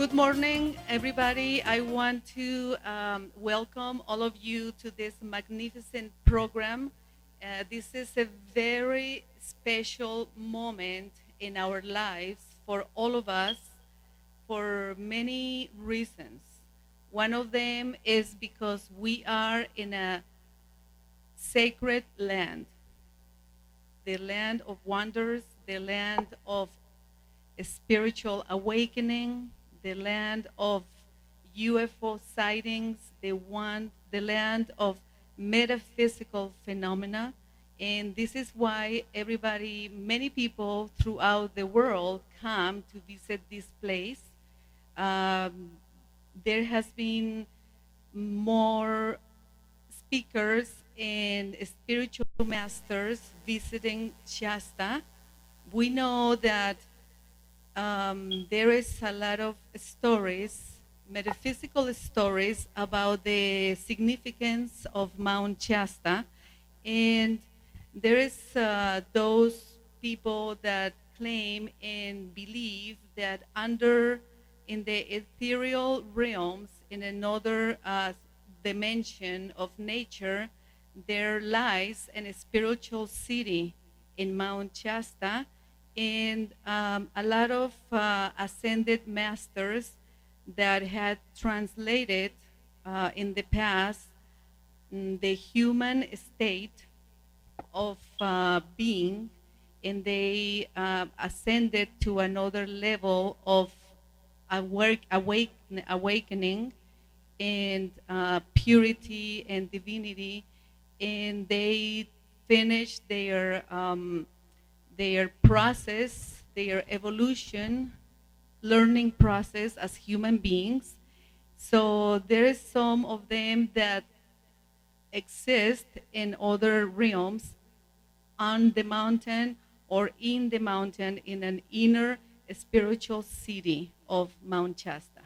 Good morning, everybody. I want to welcome all of you to this magnificent program. This is a very special moment in our lives for all of us for many reasons. One of them is because we are in a sacred land, the land of wonders, the land of spiritual awakening, the land of UFO sightings, the land of metaphysical phenomena. And this is why many people throughout the world come to visit this place. Um, there has been more speakers and spiritual masters visiting Shasta. We know that there is a lot of stories, metaphysical stories about the significance of Mount Shasta, and there is those people that claim and believe that in the ethereal realms, in another dimension of nature, there lies a spiritual city in Mount Shasta, and a lot of ascended masters that had translated in the past the human state of being, and they ascended to another level of awakening and purity and divinity, and they finished their process, their evolution, learning process as human beings. So there is some of them that exist in other realms on the mountain or in the mountain in an inner spiritual city of Mount Shasta.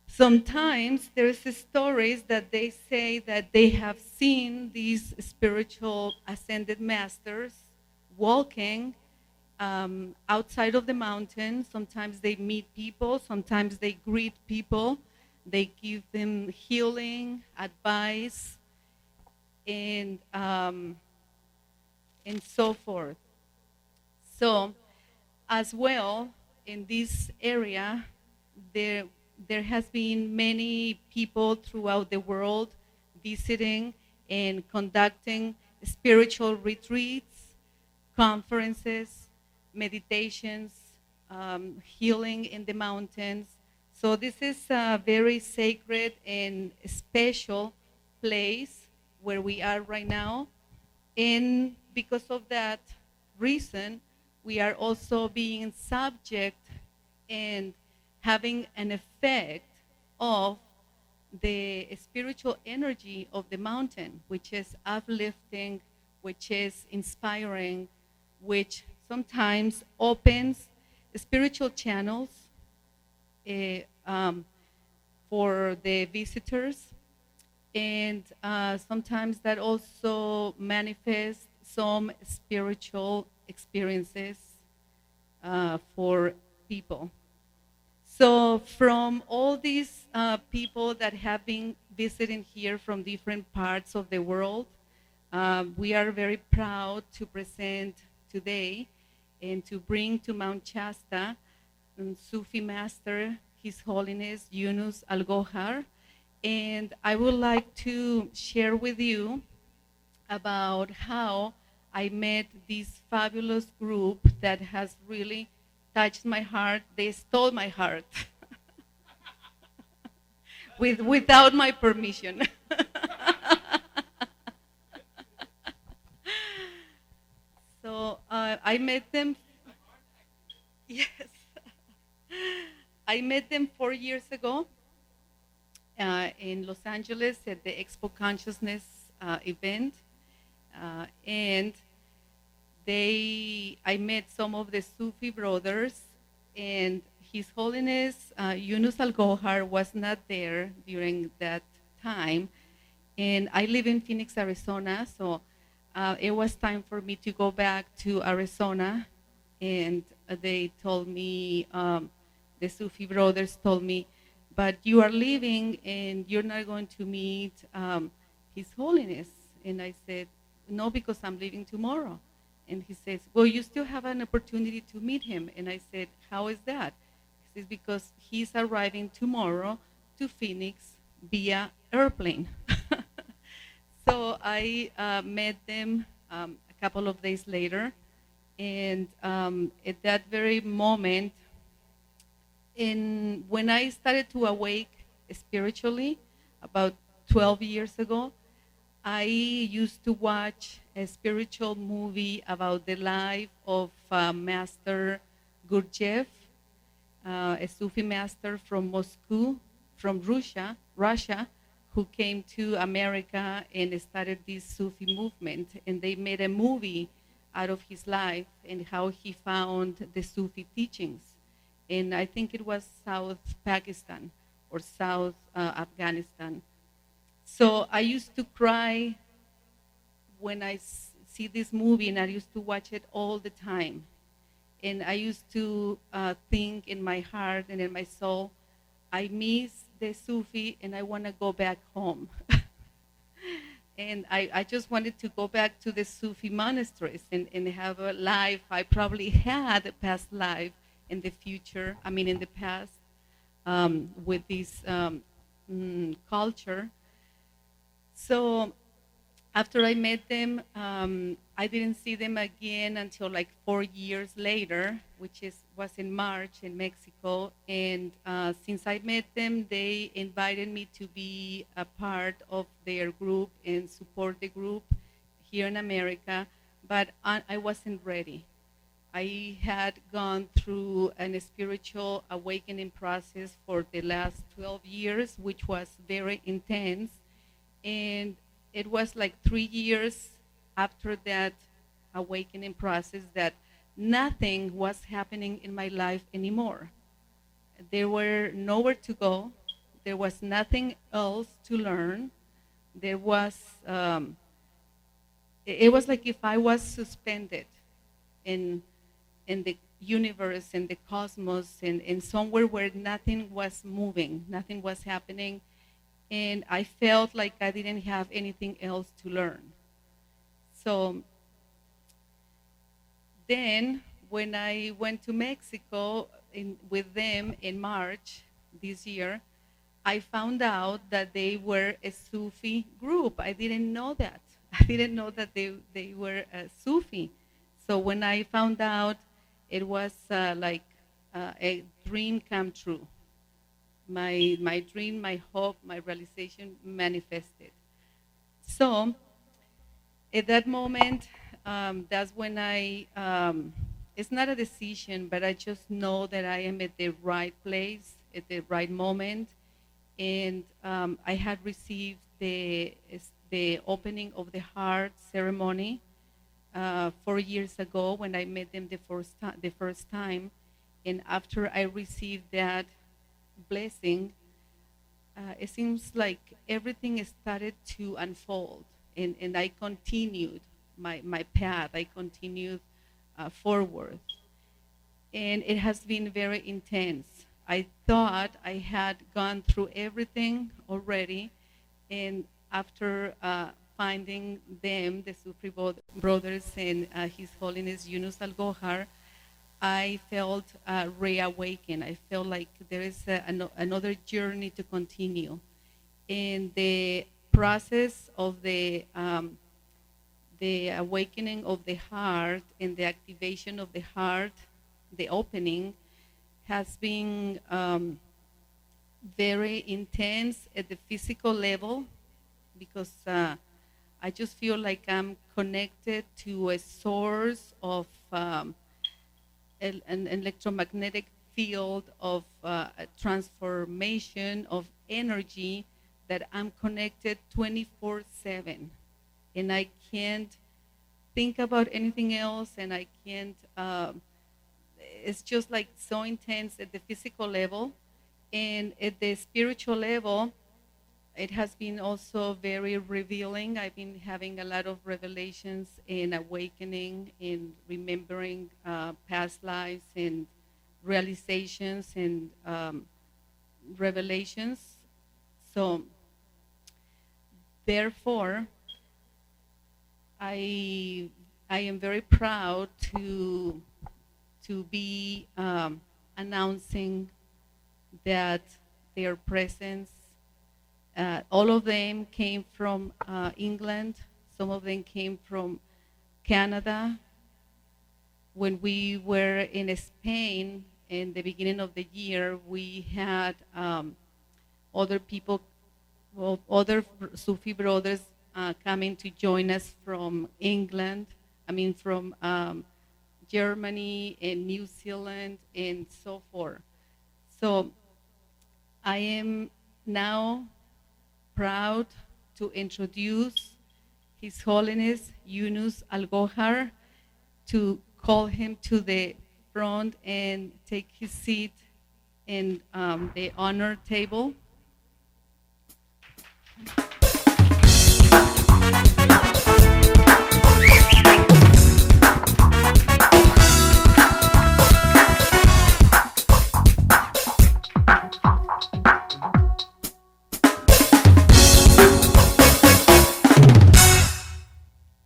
Sometimes there's stories that they say that they have seen these spiritual ascended masters walking outside of the mountain. Sometimes they meet people, sometimes they greet people, they give them healing, advice, and so forth. So, as well, in this area, there has been many people throughout the world visiting and conducting spiritual retreats, conferences, meditations, healing in the mountains. So this is a very sacred and special place where we are right now. And because of that reason, we are also being subject and having an effect of the spiritual energy of the mountain, which is uplifting, which is inspiring, which sometimes opens spiritual channels for the visitors, and sometimes that also manifests some spiritual experiences for people. So from all these people that have been visiting here from different parts of the world, we are very proud to present today and to bring to Mount Shasta Sufi master, His Holiness Younus AlGohar. And I would like to share with you about how I met this fabulous group that has really touched my heart. They stole my heart without my permission. So I met them. Yes, I met them 4 years ago in Los Angeles at the Expo Consciousness event, and I met some of the Sufi brothers, and His Holiness Younus AlGohar was not there during that time, and I live in Phoenix, Arizona, so it was time for me to go back to Arizona, and they told me the Sufi brothers told me, but you are leaving and you're not going to meet His Holiness. And I said, no, because I'm leaving tomorrow. And he says, well, you still have an opportunity to meet him. And I said, how is that? He says, because he's arriving tomorrow to Phoenix via airplane. So I met them a couple of days later. And at that very moment, when I started to awake spiritually, about 12 years ago, I used to watch a spiritual movie about the life of Master Gurdjieff, a Sufi master from Moscow, from Russia, who came to America and started this Sufi movement. And they made a movie out of his life and how he found the Sufi teachings. And I think it was South Pakistan or South Afghanistan. So I used to cry when I see this movie, and I used to watch it all the time. And I used to think in my heart and in my soul, I miss the Sufi and I want to go back home. And I just wanted to go back to the Sufi monasteries and have a life I probably had a past life in the future, in the past, with this culture. So after I met them, I didn't see them again until like 4 years later, which was in March in Mexico. And since I met them, they invited me to be a part of their group and support the group here in America, but I wasn't ready. I had gone through a spiritual awakening process for the last 12 years, which was very intense. And it was like 3 years after that awakening process that nothing was happening in my life anymore. There were nowhere to go. There was nothing else to learn. There was, it was like if I was suspended in the universe, in the cosmos, in somewhere where nothing was moving, nothing was happening. And I felt like I didn't have anything else to learn. So then when I went to Mexico with them in March this year, I found out that they were a Sufi group. I didn't know that. I didn't know that they were a Sufi. So when I found out, it was like a dream come true. My dream, my hope, my realization manifested. So at that moment, that's when it's not a decision, but I just know that I am at the right place, at the right moment. And I had received the opening of the heart ceremony 4 years ago when I met them the first time. And after I received that blessing, it seems like everything started to unfold, and I continued my path. I continued forward, and it has been very intense. I thought I had gone through everything already, and after finding them, the Sufi brothers and His Holiness Younus AlGohar, I felt reawakened. I felt like there is another journey to continue. In the process of the awakening of the heart and the activation of the heart, the opening, has been very intense at the physical level, because I just feel like I'm connected to a source of an electromagnetic field of transformation of energy, that I'm connected 24/7, and I can't think about anything else, and I can't, it's just like so intense at the physical level. And at the spiritual level, it has been also very revealing. I've been having a lot of revelations and awakening and remembering past lives and realizations and revelations. So therefore, I am very proud to be announcing that their presence, all of them came from England, some of them came from Canada. When we were in Spain in the beginning of the year, we had other people, well, other Sufi brothers coming to join us from England, from Germany and New Zealand and so forth. So I am now proud to introduce His Holiness Younus AlGohar, to call him to the front and take his seat in the honor table.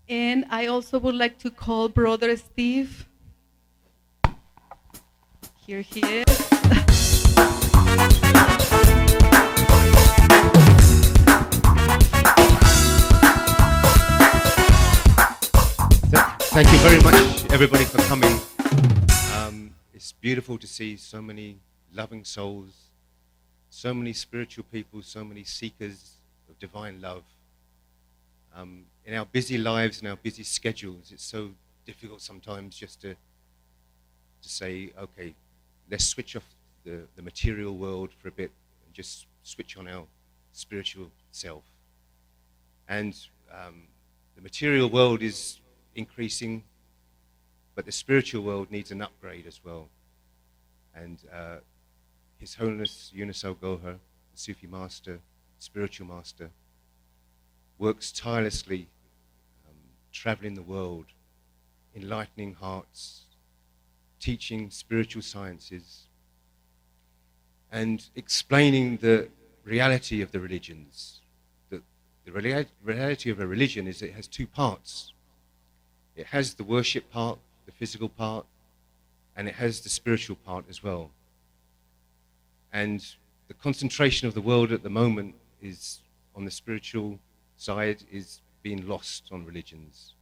And I also would like to call Brother Steve. Here he is. Thank you very much, everybody, for coming. It's beautiful to see so many loving souls, so many spiritual people, so many seekers of divine love. In our busy lives and our busy schedules, it's so difficult sometimes just to say, okay, let's switch off the material world for a bit and just switch on our spiritual self. And the material world is increasing, but the spiritual world needs an upgrade as well. And His Holiness Younus AlGohar, the Sufi master, spiritual master, works tirelessly, traveling the world, enlightening hearts, teaching spiritual sciences, and explaining the reality of the religions. The reality of a religion is it has two parts. It has the worship part, the physical part, and it has the spiritual part as well. And the concentration of the world at the moment is on the spiritual side is being lost on religions.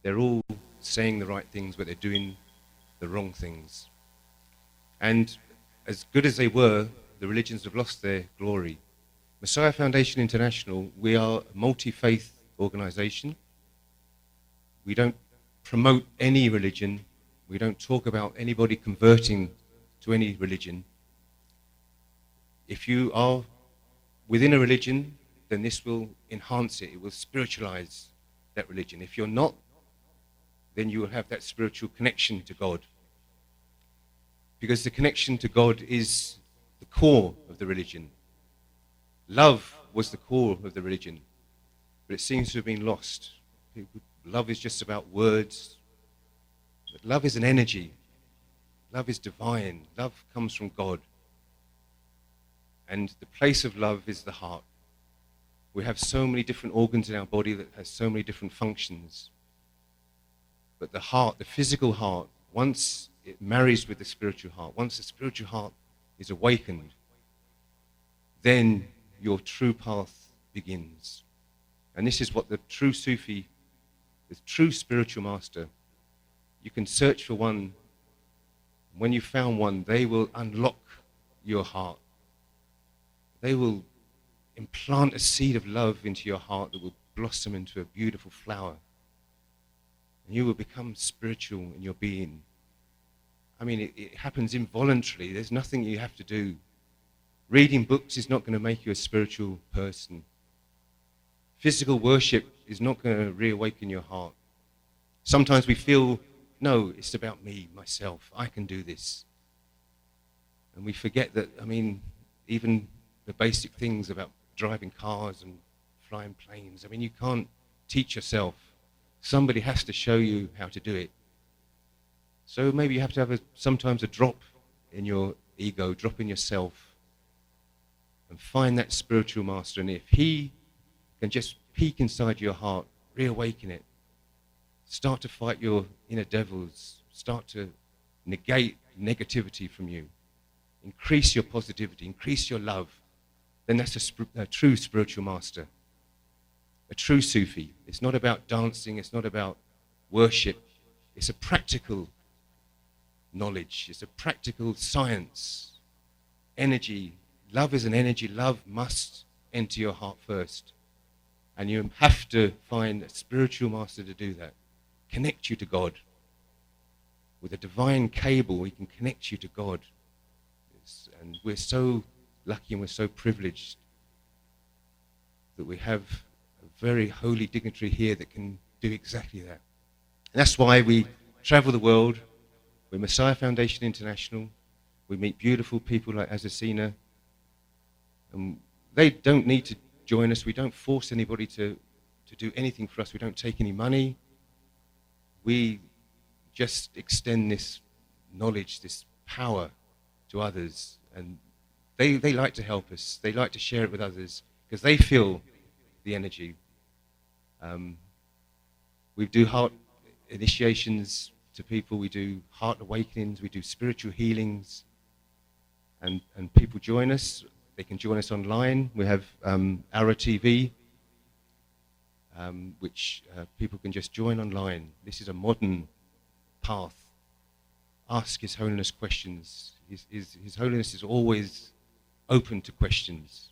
They're all saying the right things, but they're doing the wrong things. And as good as they were, the religions have lost their glory. Messiah Foundation International, we are a multi-faith organization. We don't promote any religion. We don't talk about anybody converting to any religion. If you are within a religion, then this will enhance it. It will spiritualize that religion. If you're not, then you will have that spiritual connection to God. Because the connection to God is the core of the religion. Love was the core of the religion, but it seems to have been lost. Love is just about words, but love is an energy. Love is divine. Love comes from God. And the place of love is the heart. We have so many different organs in our body that has so many different functions. But the heart, the physical heart, once it marries with the spiritual heart, once the spiritual heart is awakened, then your true path begins. And this is what the true Sufi, the true spiritual master, you can search for one. When you found one, they will unlock your heart. They will implant a seed of love into your heart that will blossom into a beautiful flower. And you will become spiritual in your being. I mean, it happens involuntarily. There's nothing you have to do. Reading books is not going to make you a spiritual person. Physical worship is not going to reawaken your heart. Sometimes we feel, no, it's about me, myself. I can do this. And we forget that, I mean, even the basic things about driving cars and flying planes, I mean, you can't teach yourself. Somebody has to show you how to do it. So maybe you have to have sometimes a drop in your ego, drop in yourself, and find that spiritual master. And if he can just peek inside your heart, reawaken it, start to fight your inner devils, start to negate negativity from you, increase your positivity, increase your love, then that's a true spiritual master, a true Sufi. It's not about dancing, it's not about worship, it's a practical knowledge, it's a practical science. Energy, love is an energy, love must enter your heart first. And you have to find a spiritual master to do that. Connect you to God. With a divine cable, we can connect you to God. And we're so lucky and we're so privileged that we have a very holy dignitary here that can do exactly that. And that's why we travel the world. We're Messiah Foundation International. We meet beautiful people like Azazina. And they don't need to join us. We don't force anybody to do anything for us. We don't take any money. We just extend this knowledge, this power to others. And they like to help us. They like to share it with others because they feel the energy. We do heart initiations to people. We do heart awakenings. We do spiritual healings. And people join us. They can join us online. We have Ara TV, which people can just join online. This is a modern path. Ask His Holiness questions. His Holiness is always open to questions.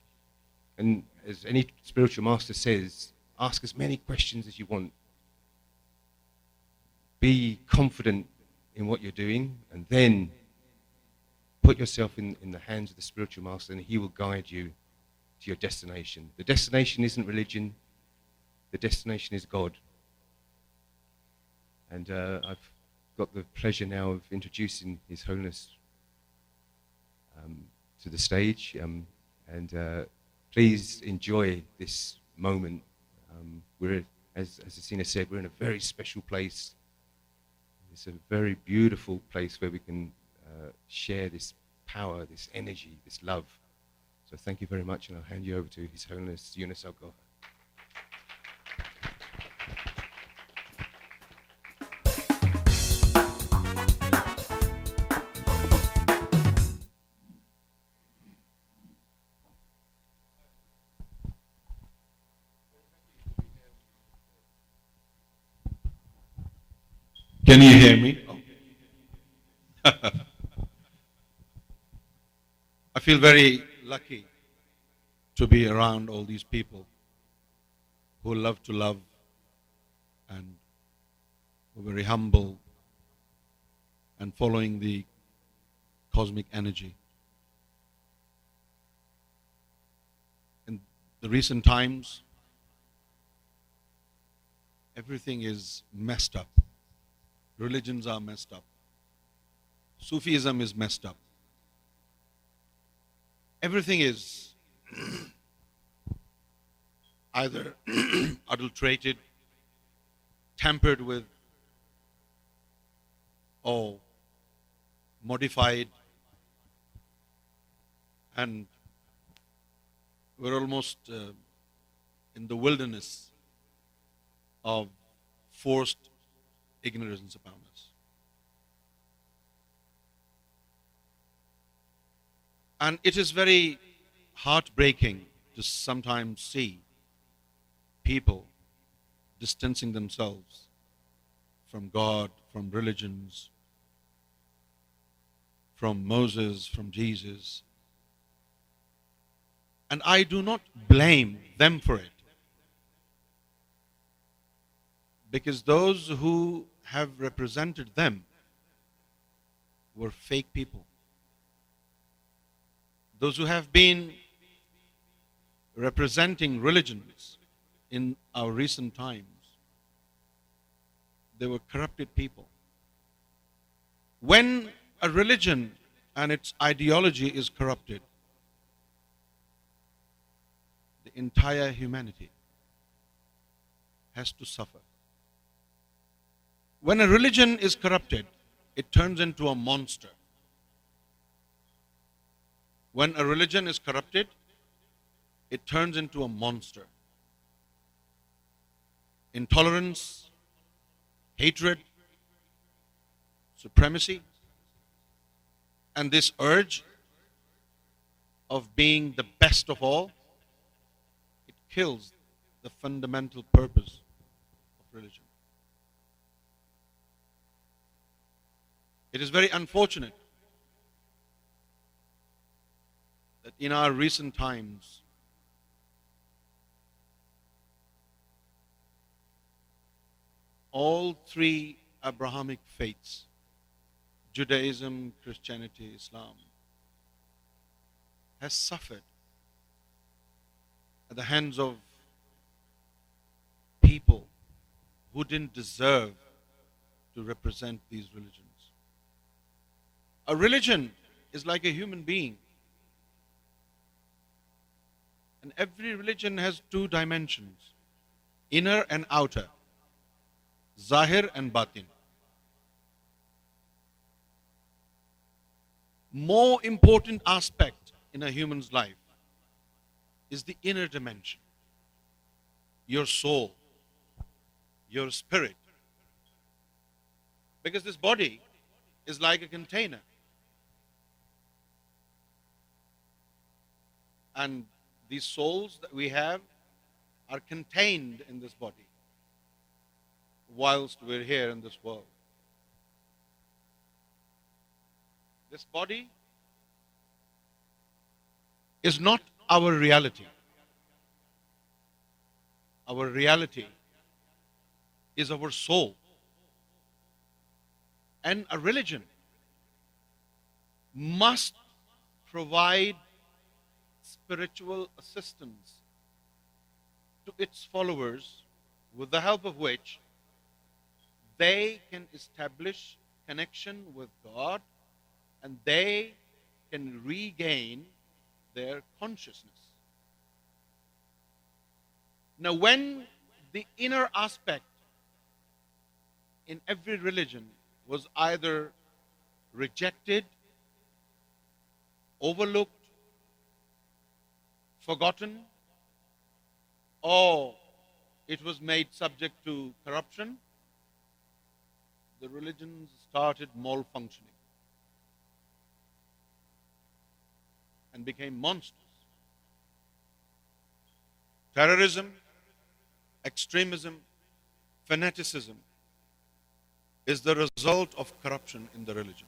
And as any spiritual master says, ask as many questions as you want. Be confident in what you're doing, and then put yourself in the hands of the spiritual master, and he will guide you to your destination. The destination isn't religion. The destination is God. And I've got the pleasure now of introducing His Holiness to the stage. Please enjoy this moment. We're, as Asina said, we're in a very special place. It's a very beautiful place where we can share this power, this energy, this love. So thank you very much, and I'll hand you over to His Holiness Younus AlGohar. Can you hear me? I feel very lucky to be around all these people who love to love and who are very humble and following the cosmic energy. In the recent times, everything is messed up. Religions are messed up. Sufism is messed up. Everything is either adulterated, tampered with, or modified, and we're almost in the wilderness of forced ignorance upon us. And it is very heartbreaking to sometimes see people distancing themselves from God, from religions, from Moses, from Jesus. And I do not blame them for it, because those who have represented them were fake people. Those who have been representing religions in our recent times, they were corrupted people. When a religion and its ideology is corrupted, the entire humanity has to suffer. When a religion is corrupted, it turns into a monster. When a religion is corrupted, it turns into a monster. Intolerance, hatred, supremacy, and this urge of being the best of all, it kills the fundamental purpose of religion. It is very unfortunate that in our recent times, all three Abrahamic faiths, Judaism, Christianity, Islam, has suffered at the hands of people who didn't deserve to represent these religions. A religion is like a human being. And every religion has two dimensions, inner and outer, zahir and batin. More important aspect in a human's life is the inner dimension, your soul, your spirit. Because this body is like a container. And these souls that we have are contained in this body whilst we're here in this world. This body is not our reality. Our reality is our soul. And a religion must provide spiritual assistance to its followers, with the help of which they can establish connection with God and they can regain their consciousness. Now, when the inner aspect in every religion was either rejected, overlooked, forgotten, or it was made subject to corruption, the religions started malfunctioning and became monsters. Terrorism, extremism, fanaticism is the result of corruption in the religion.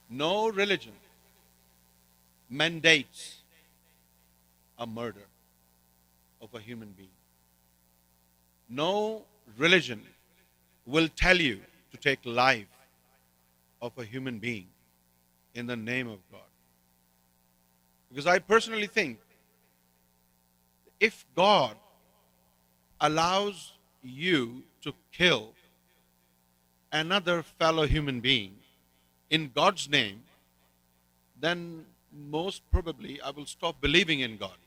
No religion mandates a murder of a human being. No religion will tell you to take life of a human being in the name of God. Because I personally think if God allows you to kill another fellow human being in God's name, then most probably I will stop believing in God.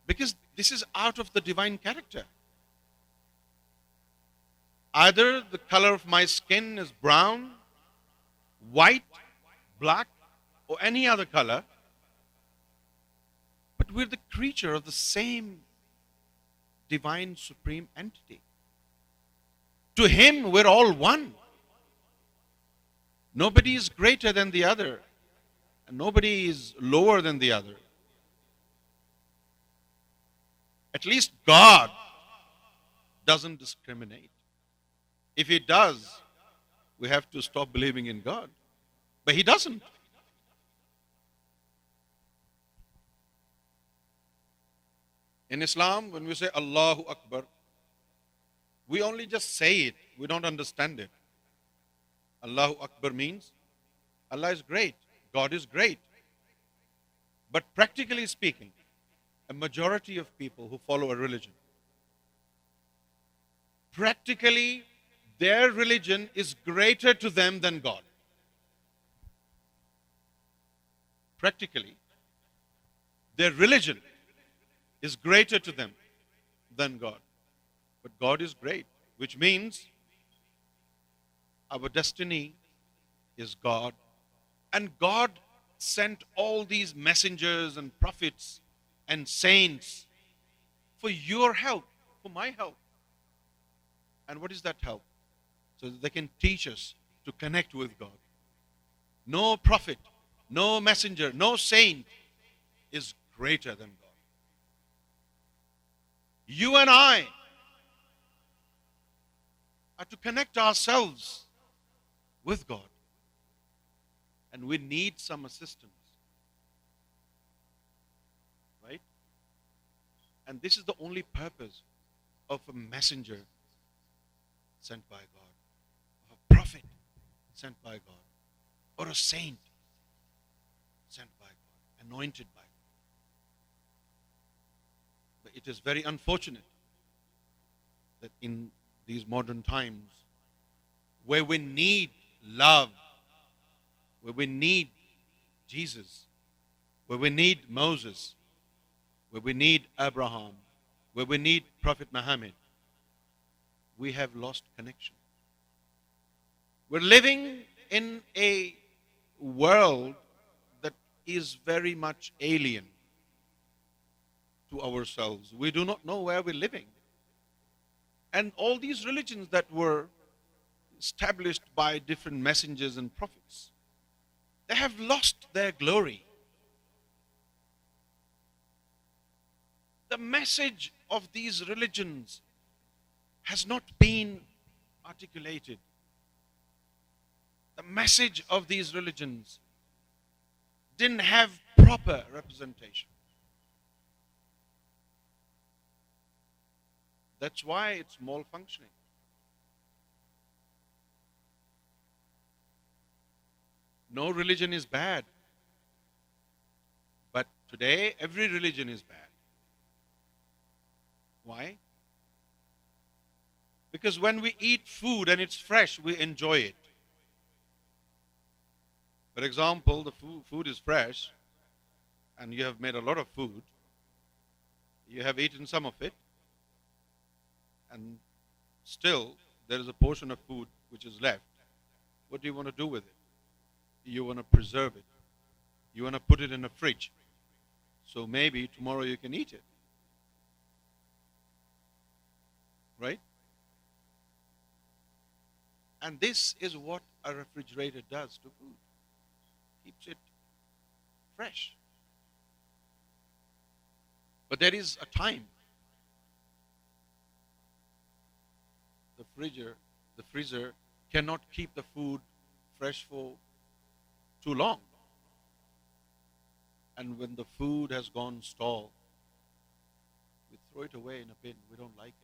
Because this is out of the divine character. Either the color of my skin is brown, white, black, or any other color, but we're the creature of the same divine supreme entity. To Him, we're all one. Nobody is greater than the other, and nobody is lower than the other. At least God doesn't discriminate. If He does, we have to stop believing in God. But He doesn't. In Islam, when we say Allahu Akbar, we only just say it. We don't understand it. Allahu Akbar means Allah is great. God is great. But practically speaking, a majority of people who follow a religion, practically their religion is greater to them than God. Practically, their religion is greater to them than God. But God is great, which means our destiny is God. And God sent all these messengers and prophets and saints for your help, for my help. And what is that help? So that they can teach us to connect with God. No prophet, no messenger, no saint is greater than God. You and I are to connect ourselves with God. And we need some assistance. Right? And this is the only purpose of a messenger sent by God, of a prophet sent by God, or a saint sent by God, anointed by God. But it is very unfortunate that in these modern times, where we need love, where we need Jesus, where we need Moses, where we need Abraham, where we need Prophet Muhammad, we have lost connection. We're living in a world that is very much alien to ourselves. We do not know where we're living. And all these religions that were established by different messengers and prophets, they have lost their glory. The message of these religions has not been articulated. The message of these religions didn't have proper representation. That's why it's malfunctioning. No religion is bad. But today, every religion is bad. Why? Because when we eat food and it's fresh, we enjoy it. For example, the food is fresh, and you have made a lot of food. You have eaten some of it, and still there is a portion of food which is left. What do you want to do with it? You want to preserve it. You want to put it in a fridge. So maybe tomorrow you can eat it. Right? And this is what a refrigerator does to food. Keeps it fresh. But there is a time. The freezer cannot keep the food fresh for too long. And when the food has gone stale, we throw it away in a bin. We don't like it.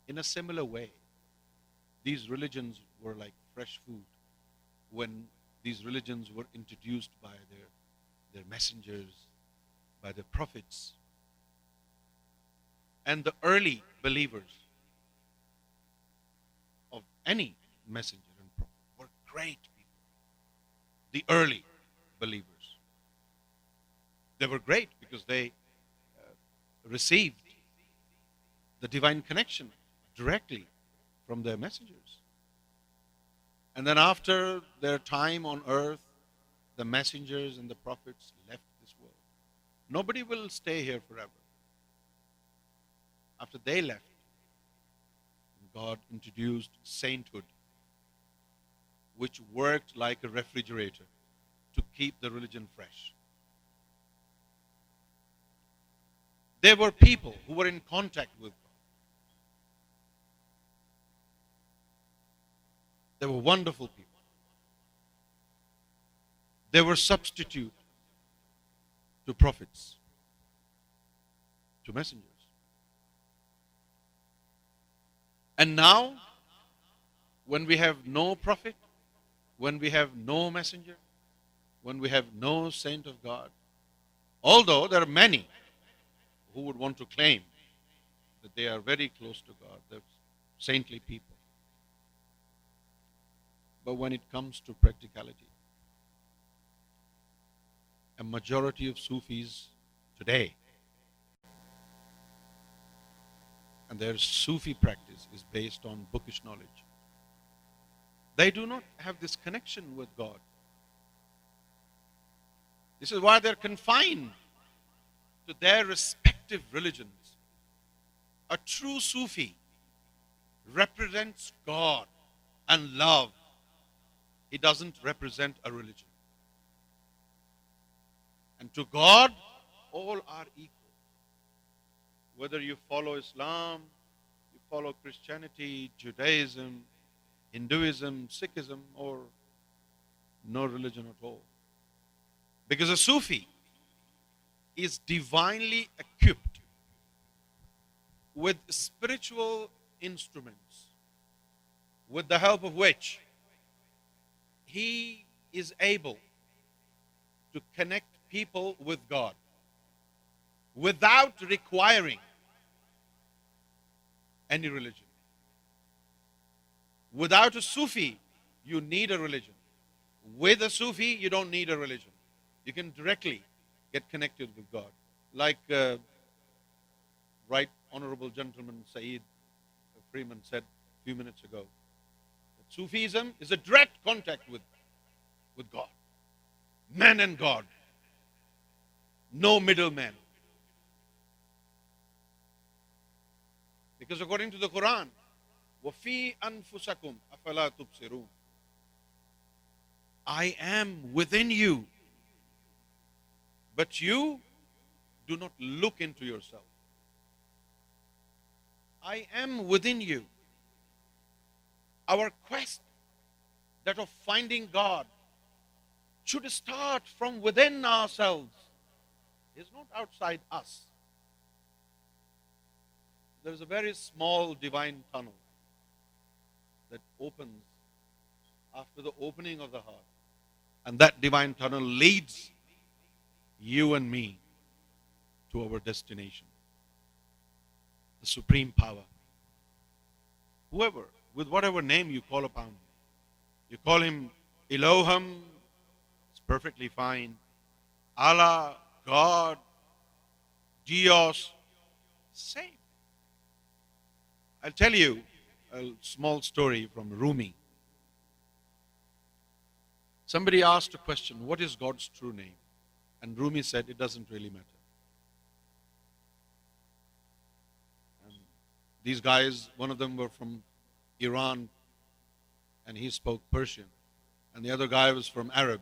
In a similar way, these religions were like fresh food when these religions were introduced by their messengers, by the prophets. And the early believers of any messenger and prophet were great people. The early believers. They were great because they received the divine connection directly from their messengers. And then after their time on earth, the messengers and the prophets left this world. Nobody will stay here forever. After they left, God introduced sainthood, which worked like a refrigerator to keep the religion fresh. There were people who were in contact with God. They were wonderful people. They were substitute to prophets, to messengers. And now, when we have no prophet, when we have no messenger, when we have no saint of God, although there are many who would want to claim that they are very close to God, they're saintly people. But when it comes to practicality, a majority of Sufis today, and their Sufi practice is based on bookish knowledge. They do not have this connection with God. This is why they're confined to their respective religions. A true Sufi represents God and love. He doesn't represent a religion. And to God, all are equal. Whether you follow Islam, you follow Christianity, Judaism, Hinduism, Sikhism, or no religion at all. Because a Sufi is divinely equipped with spiritual instruments, with the help of which he is able to connect people with God without requiring any religion. Without a Sufi, you need a religion. With a Sufi, you don't need a religion. You can directly get connected with God. Like Right Honorable Gentleman Saeed Freeman said a few minutes ago, that Sufism is a direct contact with God. Man and God. No middleman. Because according to the Quran, وَفِي أَنفُسَكُمْ أَفَلَا تُبْصِرُونَ, I am within you, but you do not look into yourself. I am within you. Our quest, that of finding God, should start from within ourselves. It's not outside us. There is a very small divine tunnel that opens after the opening of the heart. And that divine tunnel leads you and me to our destination. The supreme power. Whoever, with whatever name you call upon him. You call him Elohim, it's perfectly fine. Allah, God, Dios, same. I'll tell you a small story from Rumi. Somebody asked a question, what is God's true name? And Rumi said, it doesn't really matter. And these guys, one of them were from Iran, and he spoke Persian. And the other guy was from Arab.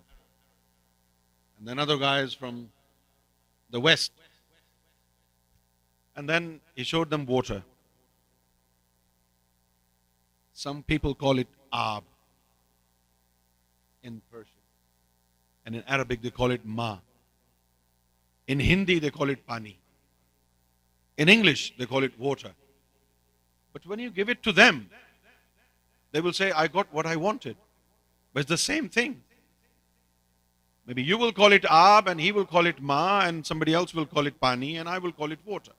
And then another guy is from the West. And then he showed them water. Some people call it Ab in Persian. And in Arabic they call it Ma. In Hindi they call it Pani. In English they call it water. But when you give it to them, they will say, I got what I wanted. But it's the same thing. Maybe you will call it Ab and he will call it Ma and somebody else will call it Pani and I will call it water.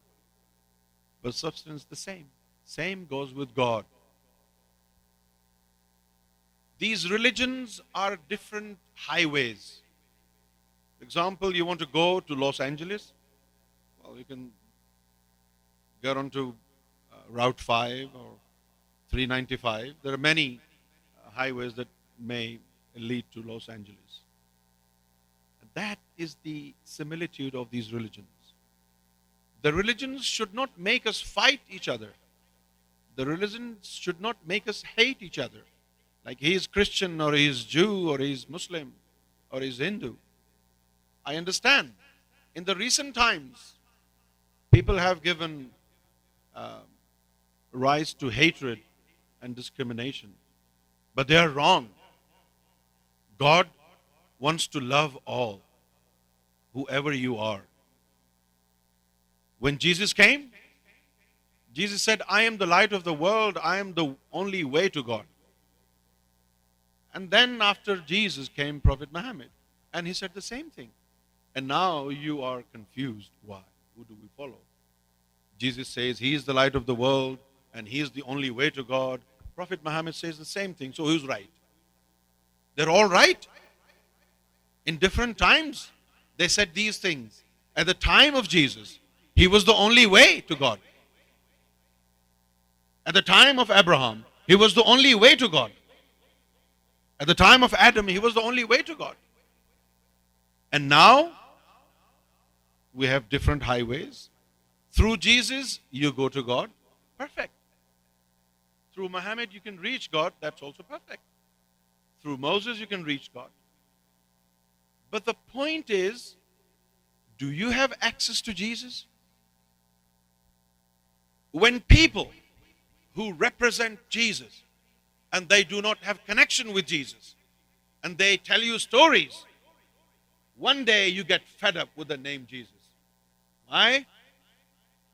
But substance the same. Same goes with God. These religions are different highways. For example, you want to go to Los Angeles, well, you can get onto Route 5 or 395. There are many highways that may lead to Los Angeles. And that is the similitude of these religions. The religions should not make us fight each other. The religions should not make us hate each other. Like he is Christian or he is Jew or he is Muslim or he is Hindu. I understand. In the recent times, people have given rise to hatred and discrimination. But they are wrong. God wants to love all, whoever you are. When Jesus came, Jesus said, I am the light of the world. I am the only way to God. And then after Jesus came Prophet Muhammad. And he said the same thing. And now you are confused. Why? Who do we follow? Jesus says he is the light of the world and he is the only way to God. Prophet Muhammad says the same thing. So who's right? They're all right. In different times, they said these things. At the time of Jesus, he was the only way to God. At the time of Abraham, he was the only way to God. At the time of Adam, he was the only way to God. And now, we have different highways. Through Jesus, you go to God. Perfect. Through Muhammad, you can reach God. That's also perfect. Through Moses, you can reach God. But the point is, do you have access to Jesus? When people who represent Jesus and they do not have connection with Jesus and they tell you stories, one day you get fed up with the name Jesus. Why?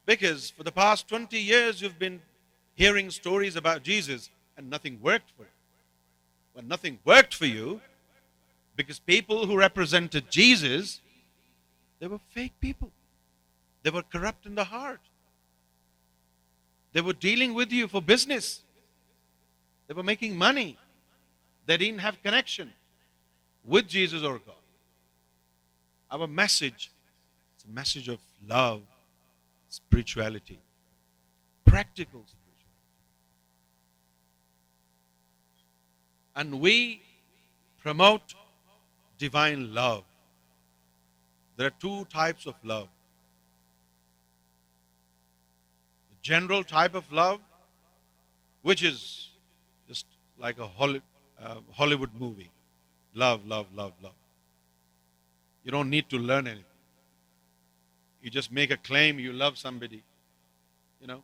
Because for the past 20 years you've been hearing stories about Jesus and nothing worked for you. When nothing worked for you, because people who represented Jesus, they were fake people. They were corrupt in the heart. They were dealing with you for business. They were making money. They didn't have connection with Jesus or God. Our message is a message of love, spirituality, practical spirituality. And we promote divine love. There are two types of love. The general type of love, which is just like a Hollywood movie. Love, love, love, love. You don't need to learn anything. You just make a claim you love somebody. You know,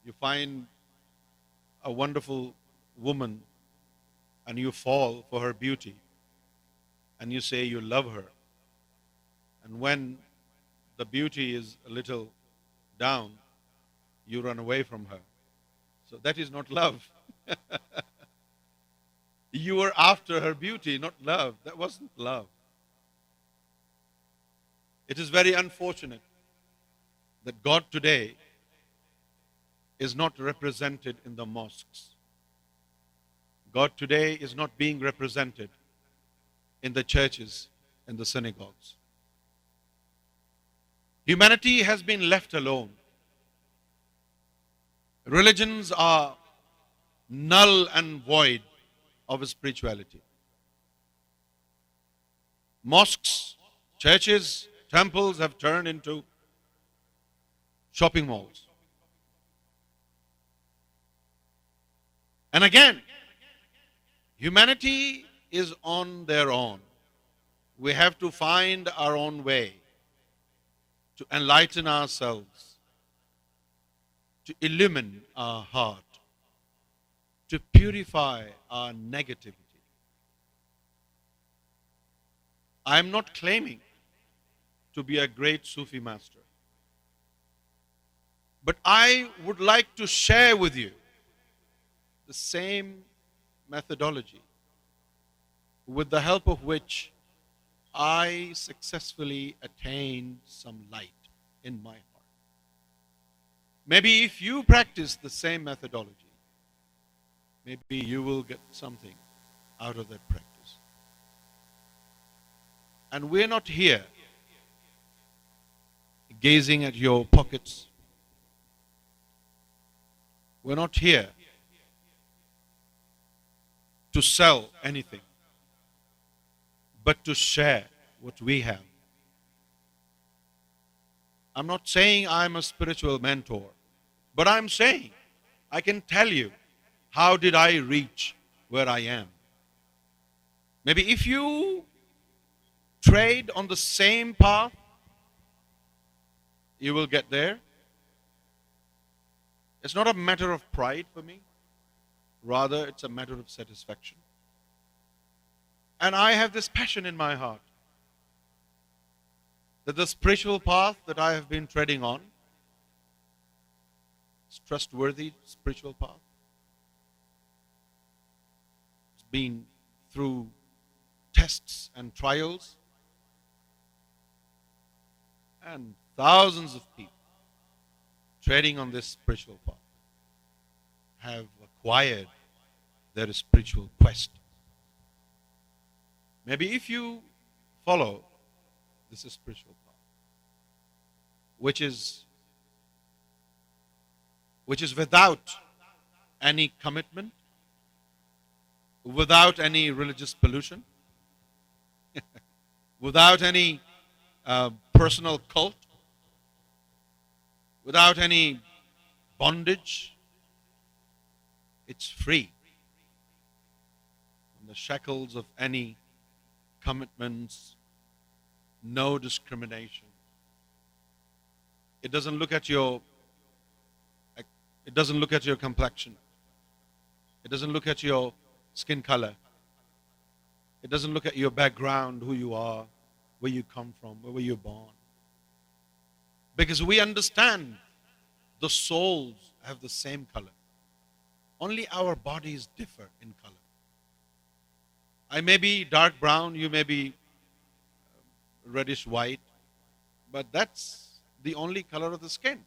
you find a wonderful woman and you fall for her beauty and you say you love her. And when the beauty is a little down, you run away from her. So that is not love. You were after her beauty, not love. That wasn't love. It is very unfortunate that God today is not represented in the mosques. God today is not being represented in the churches and the synagogues. Humanity has been left alone. Religions are null and void of spirituality. Mosques, churches, temples have turned into shopping malls. And again, humanity is on their own. We have to find our own way to enlighten ourselves, to illumine our heart, to purify our negativity. I am not claiming to be a great Sufi master, but I would like to share with you the same methodology with the help of which I successfully attained some light in my heart. Maybe if you practice the same methodology, maybe you will get something out of that practice. And we're not here gazing at your pockets. We're not here to sell anything, but to share what we have. I'm not saying I'm a spiritual mentor, but I'm saying I can tell you how did I reach where I am. Maybe if you trade on the same path, you will get there. It's not a matter of pride for me. Rather, it's a matter of satisfaction. And I have this passion in my heart that the spiritual path that I have been treading on is trustworthy spiritual path. It's been through tests and trials, and thousands of people treading on this spiritual path have acquired their spiritual quest. Maybe if you follow this spiritual path, which is without any commitment, without any religious pollution, without any personal cult, without any bondage. It's free from the shackles of any commitments, no discrimination. It doesn't look at your complexion. It doesn't look at your skin color. It doesn't look at your background, who you are, where you come from, where were you born. Because we understand the souls have the same color. Only our bodies differ in color. I may be dark brown, you may be reddish white, but that's the only color of the skin.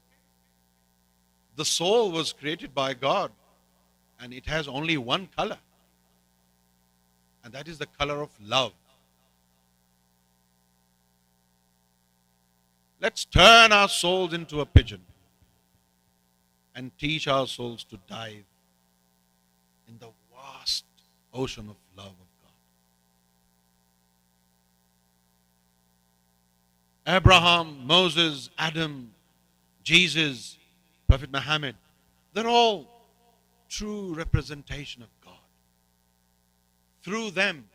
The soul was created by God, and it has only one color, and that is the color of love. Let's turn our souls into a pigeon and teach our souls to dive in the vast ocean of love of God. Abraham, Moses, Adam, Jesus, Prophet Muhammad, they're all true representation of God. Through them,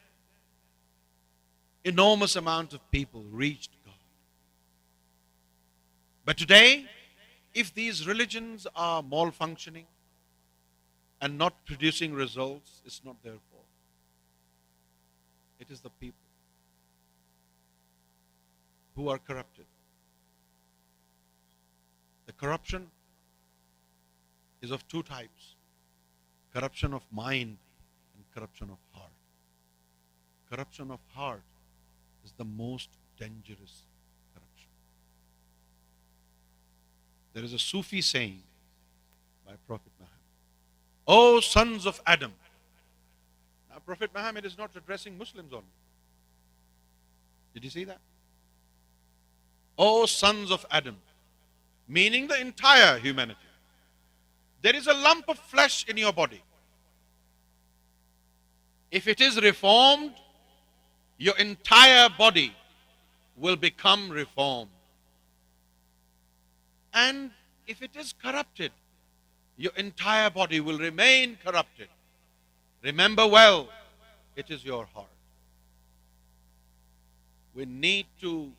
enormous amount of people reached God. But today, if these religions are malfunctioning and not producing results, it's not their fault. It is the people who are corrupted. The corruption is of two types: corruption of mind and corruption of heart. Corruption of heart is the most dangerous corruption. There is a Sufi saying by Prophet Muhammad, "O sons of Adam." Now Prophet Muhammad is not addressing Muslims only. Did you see that? O sons of Adam, meaning the entire humanity. There is a lump of flesh in your body. If it is reformed, your entire body will become reformed. And if it is corrupted, your entire body will remain corrupted. Remember well, it is your heart. We need to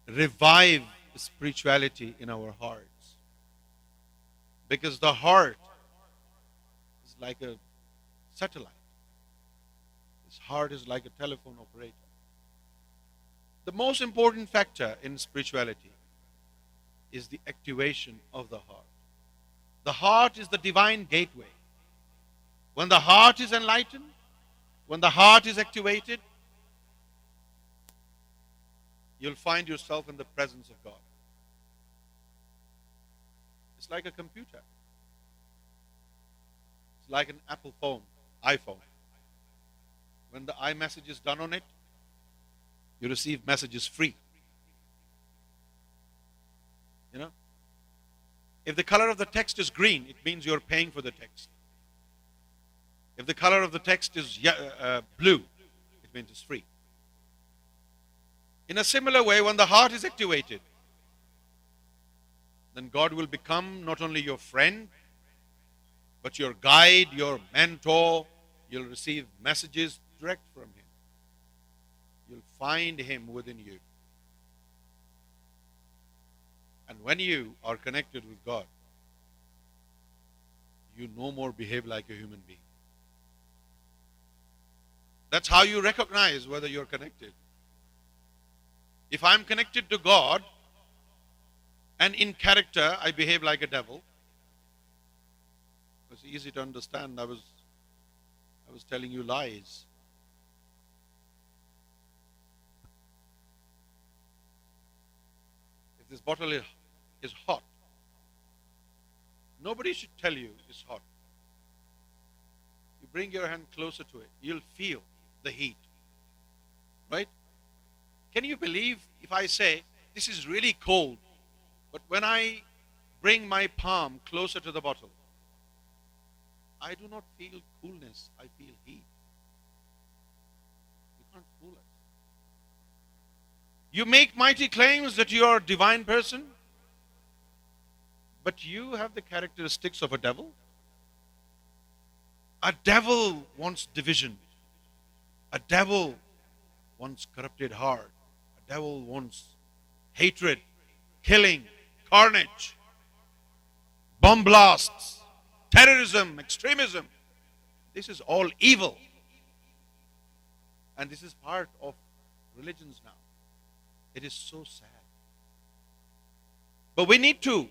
revive spirituality in our hearts, because the heart is like a satellite. This heart is like a telephone operator. The most important factor in spirituality is the activation of the heart. The heart is the divine gateway. When the heart is enlightened, when the heart is activated, you'll find yourself in the presence of God. It's like a computer. It's like an Apple phone, iPhone. When the iMessage is done on it, you receive messages free. You know? If the color of the text is green, it means you're paying for the text. If the color of the text is blue, it means it's free. In a similar way, when the heart is activated, then God will become not only your friend, but your guide, your mentor. You'll receive messages direct from Him. You'll find Him within you. And when you are connected with God, you no more behave like a human being. That's how you recognize whether you're connected. If I'm connected to God and in character I behave like a devil, it's easy to understand. I was telling you lies. If this bottle is hot, nobody should tell you it's hot. You bring your hand closer to it, you'll feel the heat. Right? Can you believe if I say, this is really cold, but when I bring my palm closer to the bottle, I do not feel coolness, I feel heat. You can't fool us. You make mighty claims that you are a divine person, but you have the characteristics of a devil. A devil wants division. A devil wants corrupted heart. A devil wants hatred, killing, carnage, bomb blasts, terrorism, extremism. This is all evil. And this is part of religions now. It is so sad. But we need to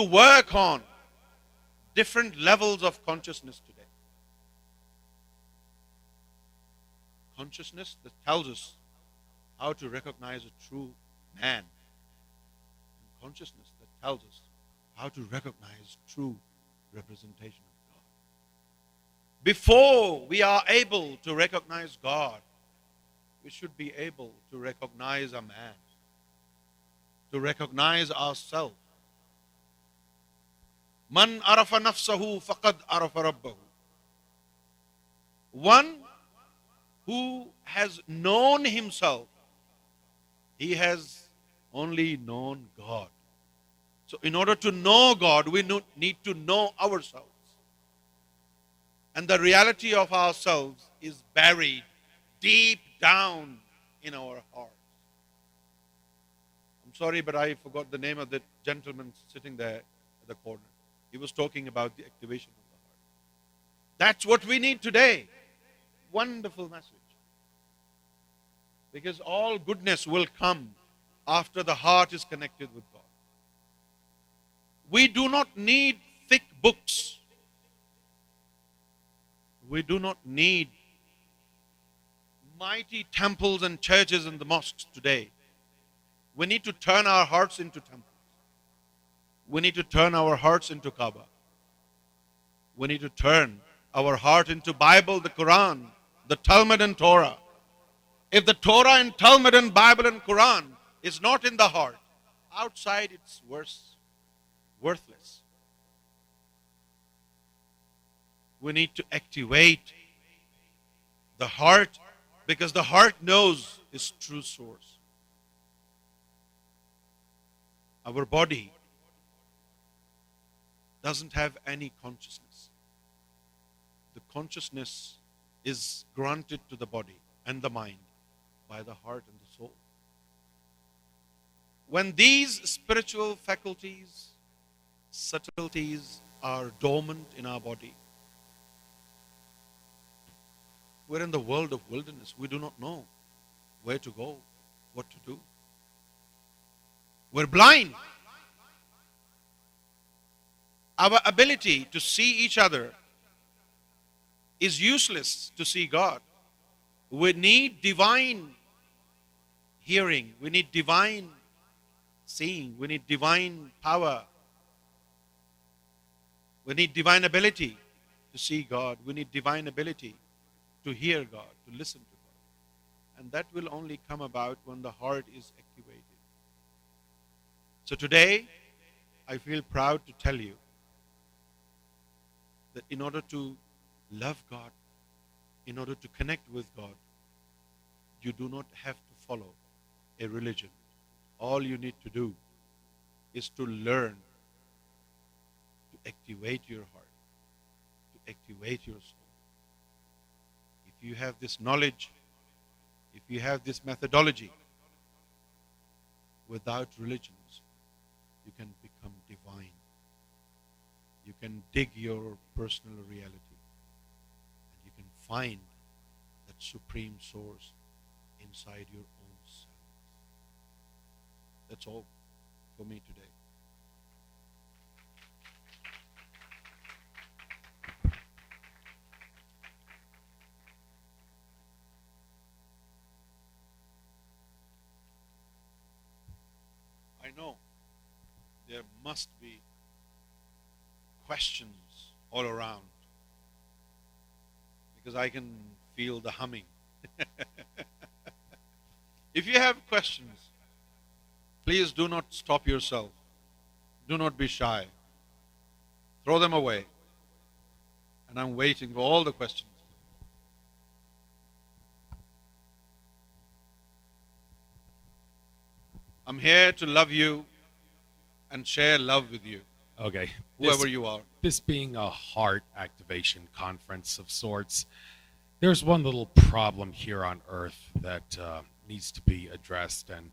work on different levels of consciousness today. Consciousness that tells us how to recognize a true man. And consciousness that tells us how to recognize true representation of God. Before we are able to recognize God, we should be able to recognize a man, to recognize ourselves. Man arafa nafsahu faqad arafa rabbahu. One who has known himself, he has only known God. So in order to know God, we need to know ourselves. And the reality of ourselves is buried deep down in our hearts. I'm sorry, but I forgot the name of the gentleman sitting there at the corner. He was talking about the activation of the heart. That's what we need today. Wonderful message. Because all goodness will come after the heart is connected with God. We do not need thick books. We do not need mighty temples and churches and the mosques today. We need to turn our hearts into temples. We need to turn our hearts into Kaaba. We need to turn our heart into Bible, the Quran, the Talmud and Torah. If the Torah and Talmud and Bible and Quran is not in the heart, outside it's worthless. We need to activate the heart because the heart knows its true source. Our body doesn't have any consciousness. The consciousness is granted to the body and the mind by the heart and the soul. When these spiritual faculties, subtleties are dormant in our body, we're in the world of wilderness. We do not know where to go, what to do. We're blind. Our ability to see each other is useless to see God. We need divine hearing. We need divine seeing. We need divine power. We need divine ability to see God. We need divine ability to hear God, to listen to God. And that will only come about when the heart is activated. So today, I feel proud to tell you that in order to love God, in order to connect with God, you do not have to follow a religion. All you need to do is to learn to activate your heart, to activate your soul. If you have this knowledge, if you have this methodology, without religions, you can become divine. You can dig your personal reality. And you can find that supreme source inside your own self. That's all for me today. I know there must be questions all around because I can feel the humming. If you have questions, please do not stop yourself. Do not be shy. Throw them away. And I'm waiting for all the questions. I'm here to love you and share love with you, Okay. whoever you are. This being a heart activation conference of sorts, there's one little problem here on Earth that needs to be addressed, and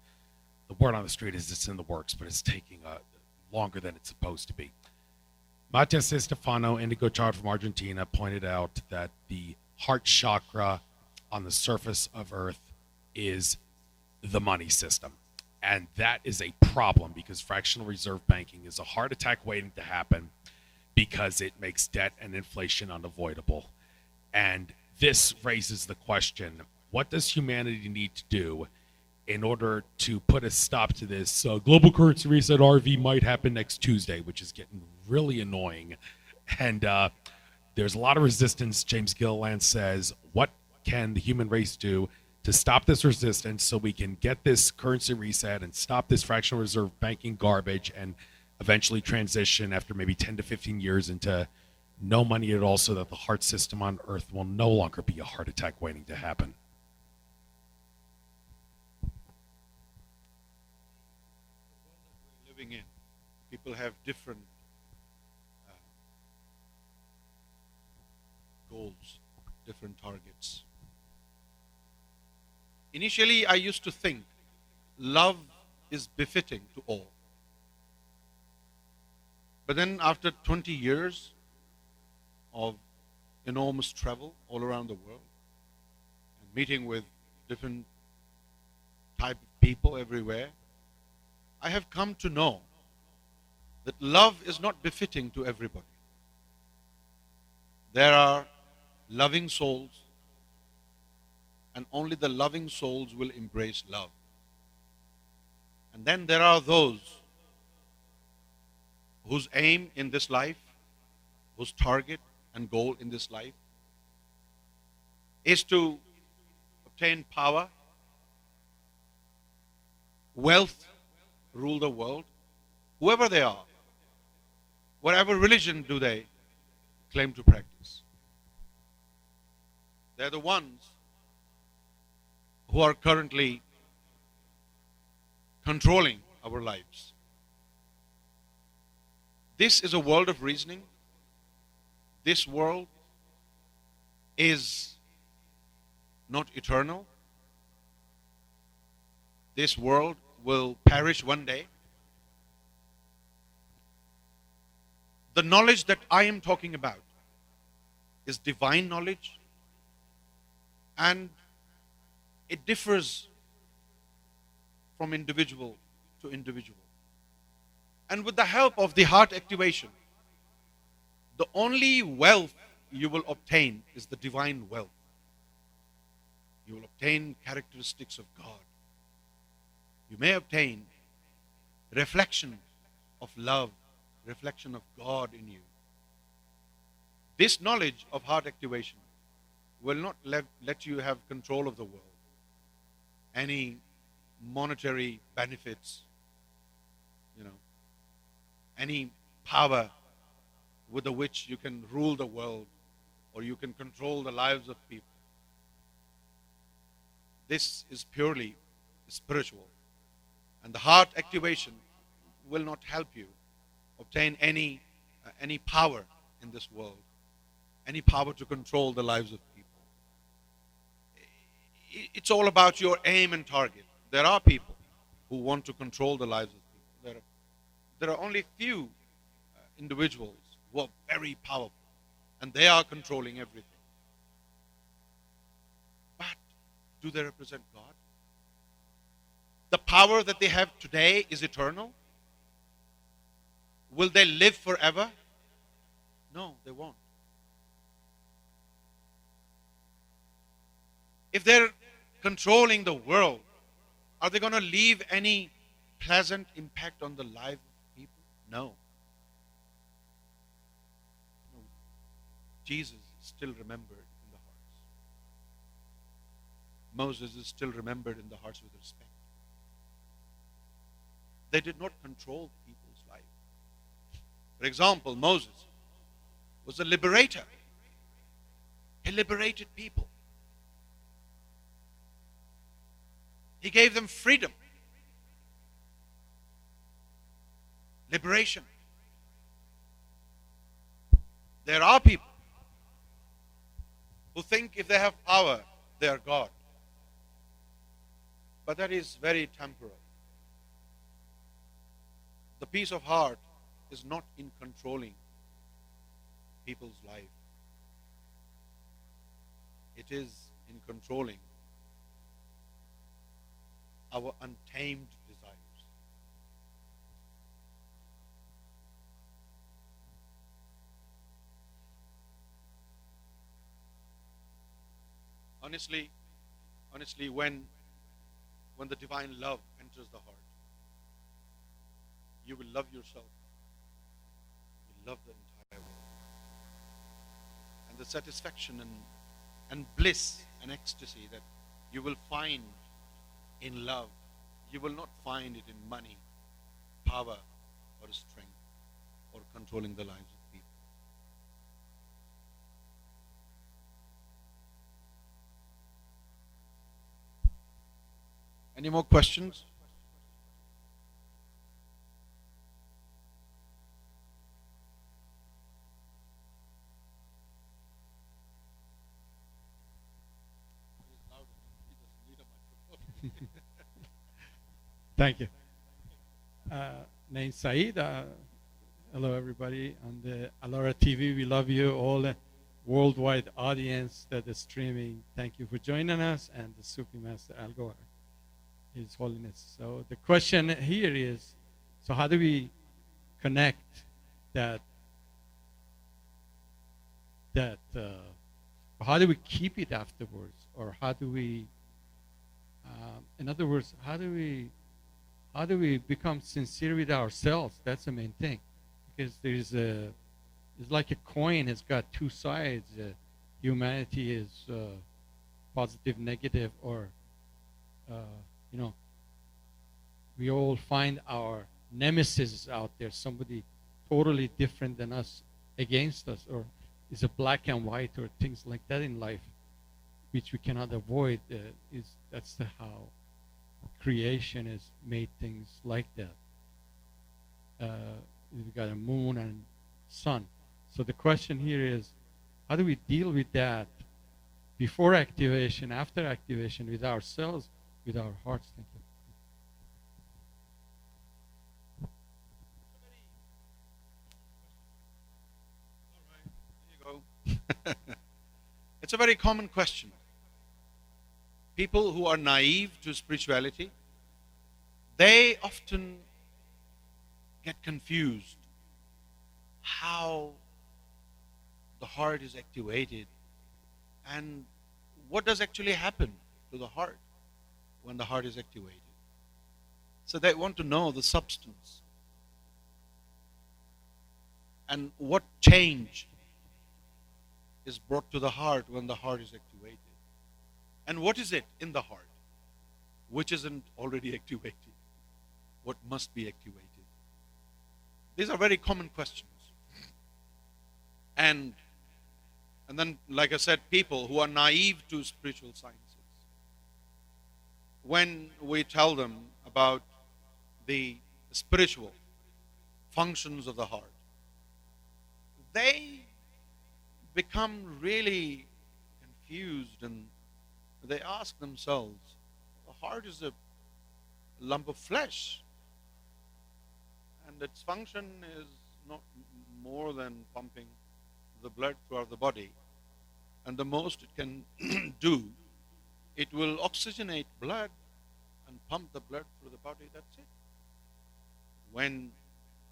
the word on the street is it's in the works, but it's taking longer than it's supposed to be. Matias Stefano, indigo child from Argentina, pointed out that the heart chakra on the surface of Earth is the money system. And that is a problem because fractional reserve banking is a heart attack waiting to happen because it makes debt and inflation unavoidable. And this raises the question, what does humanity need to do in order to put a stop to this? Global currency reset RV might happen next Tuesday, which is getting really annoying. And there's a lot of resistance. James Gilliland says, what can the human race do to stop this resistance so we can get this currency reset and stop this fractional reserve banking garbage and eventually transition after maybe 10 to 15 years into no money at all, so that the heart system on Earth will no longer be a heart attack waiting to happen? Living in, people have different goals, different targets. Initially, I used to think love is befitting to all. But then after 20 years of enormous travel all around the world, and meeting with different type of people everywhere, I have come to know that love is not befitting to everybody. There are loving souls, and only the loving souls will embrace love. And then there are those whose aim in this life, whose target and goal in this life is to obtain power, wealth, rule the world, whoever they are, whatever religion do they claim to practice. They're the ones who are currently controlling our lives. This is a world of reasoning. This world is not eternal. This world will perish one day. The knowledge that I am talking about is divine knowledge, and it differs from individual to individual. And with the help of the heart activation, the only wealth you will obtain is the divine wealth. You will obtain characteristics of God. You may obtain reflection of love, reflection of God in you. This knowledge of heart activation will not let you have control of the world. Any monetary benefits, any power with which you can rule the world or you can control the lives of people. This is purely spiritual. And the heart activation will not help you obtain any power in this world, any power to control the lives of people. It's all about your aim and target. There are people who want to control the lives of people. There are only few individuals who are very powerful, and they are controlling everything. But do they represent God? The power that they have today is eternal. Will they live forever? No, they won't. If they're controlling the world, are they going to leave any pleasant impact on the life of people? No. Jesus is still remembered in the hearts. Moses is still remembered in the hearts with respect. They did not control people's life. For example, Moses was a liberator. He liberated people. He gave them freedom, liberation. There are people who think if they have power, they are God. But that is very temporal. The peace of heart is not in controlling people's life. It is in controlling our untamed desires. Honestly, when the divine love enters the heart, you will love yourself. You love the entire world. And the satisfaction and bliss and ecstasy that you will find in love, you will not find it in money, power, or strength, or controlling the lives of people. Any more questions? Thank you. Name Saeed. Hello, everybody. On the Alora TV, we love you all. Worldwide audience that is streaming. Thank you for joining us, and the Sufi Master AlGohar, His Holiness. So the question here is, so how do we connect that? How do we keep it afterwards, or how do we? In other words, how do we become sincere with ourselves? That's the main thing, because it's like a coin. It's got two sides. Humanity is positive, negative, or we all find our nemesis out there, somebody totally different than us against us, or is a black and white, or things like that in life, which we cannot avoid. That's how creation has made things like that. We've got a moon and sun. So the question here is, how do we deal with that before activation, after activation, with ourselves, with our hearts? Thank you. All right, there you go. It's a very common question. People who are naive to spirituality, they often get confused how the heart is activated and what does actually happen to the heart when the heart is activated. So they want to know the substance and what change is brought to the heart when the heart is activated. And what is it in the heart which isn't already activated? What must be activated? These are very common questions. And then, like I said, people who are naive to spiritual sciences, when we tell them about the spiritual functions of the heart, they become really confused, and they ask themselves, the heart is a lump of flesh, and its function is not more than pumping the blood throughout the body. And the most it can do, it will oxygenate blood and pump the blood through the body. That's it. When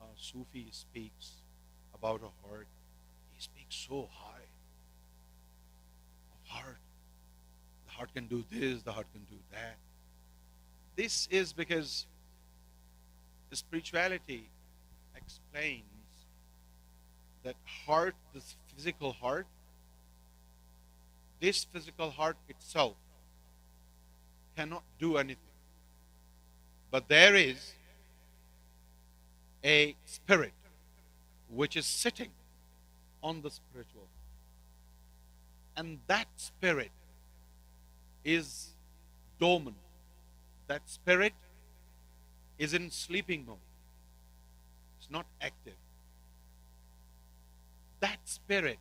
a Sufi speaks about a heart, he speaks so high. Of heart. The heart can do this, the heart can do that. This is because the spirituality explains that heart, this physical heart, this physical heart itself cannot do anything. But there is a spirit which is sitting on the spiritual heart. And that spirit is dormant. That spirit is in sleeping mode. It's not active. That spirit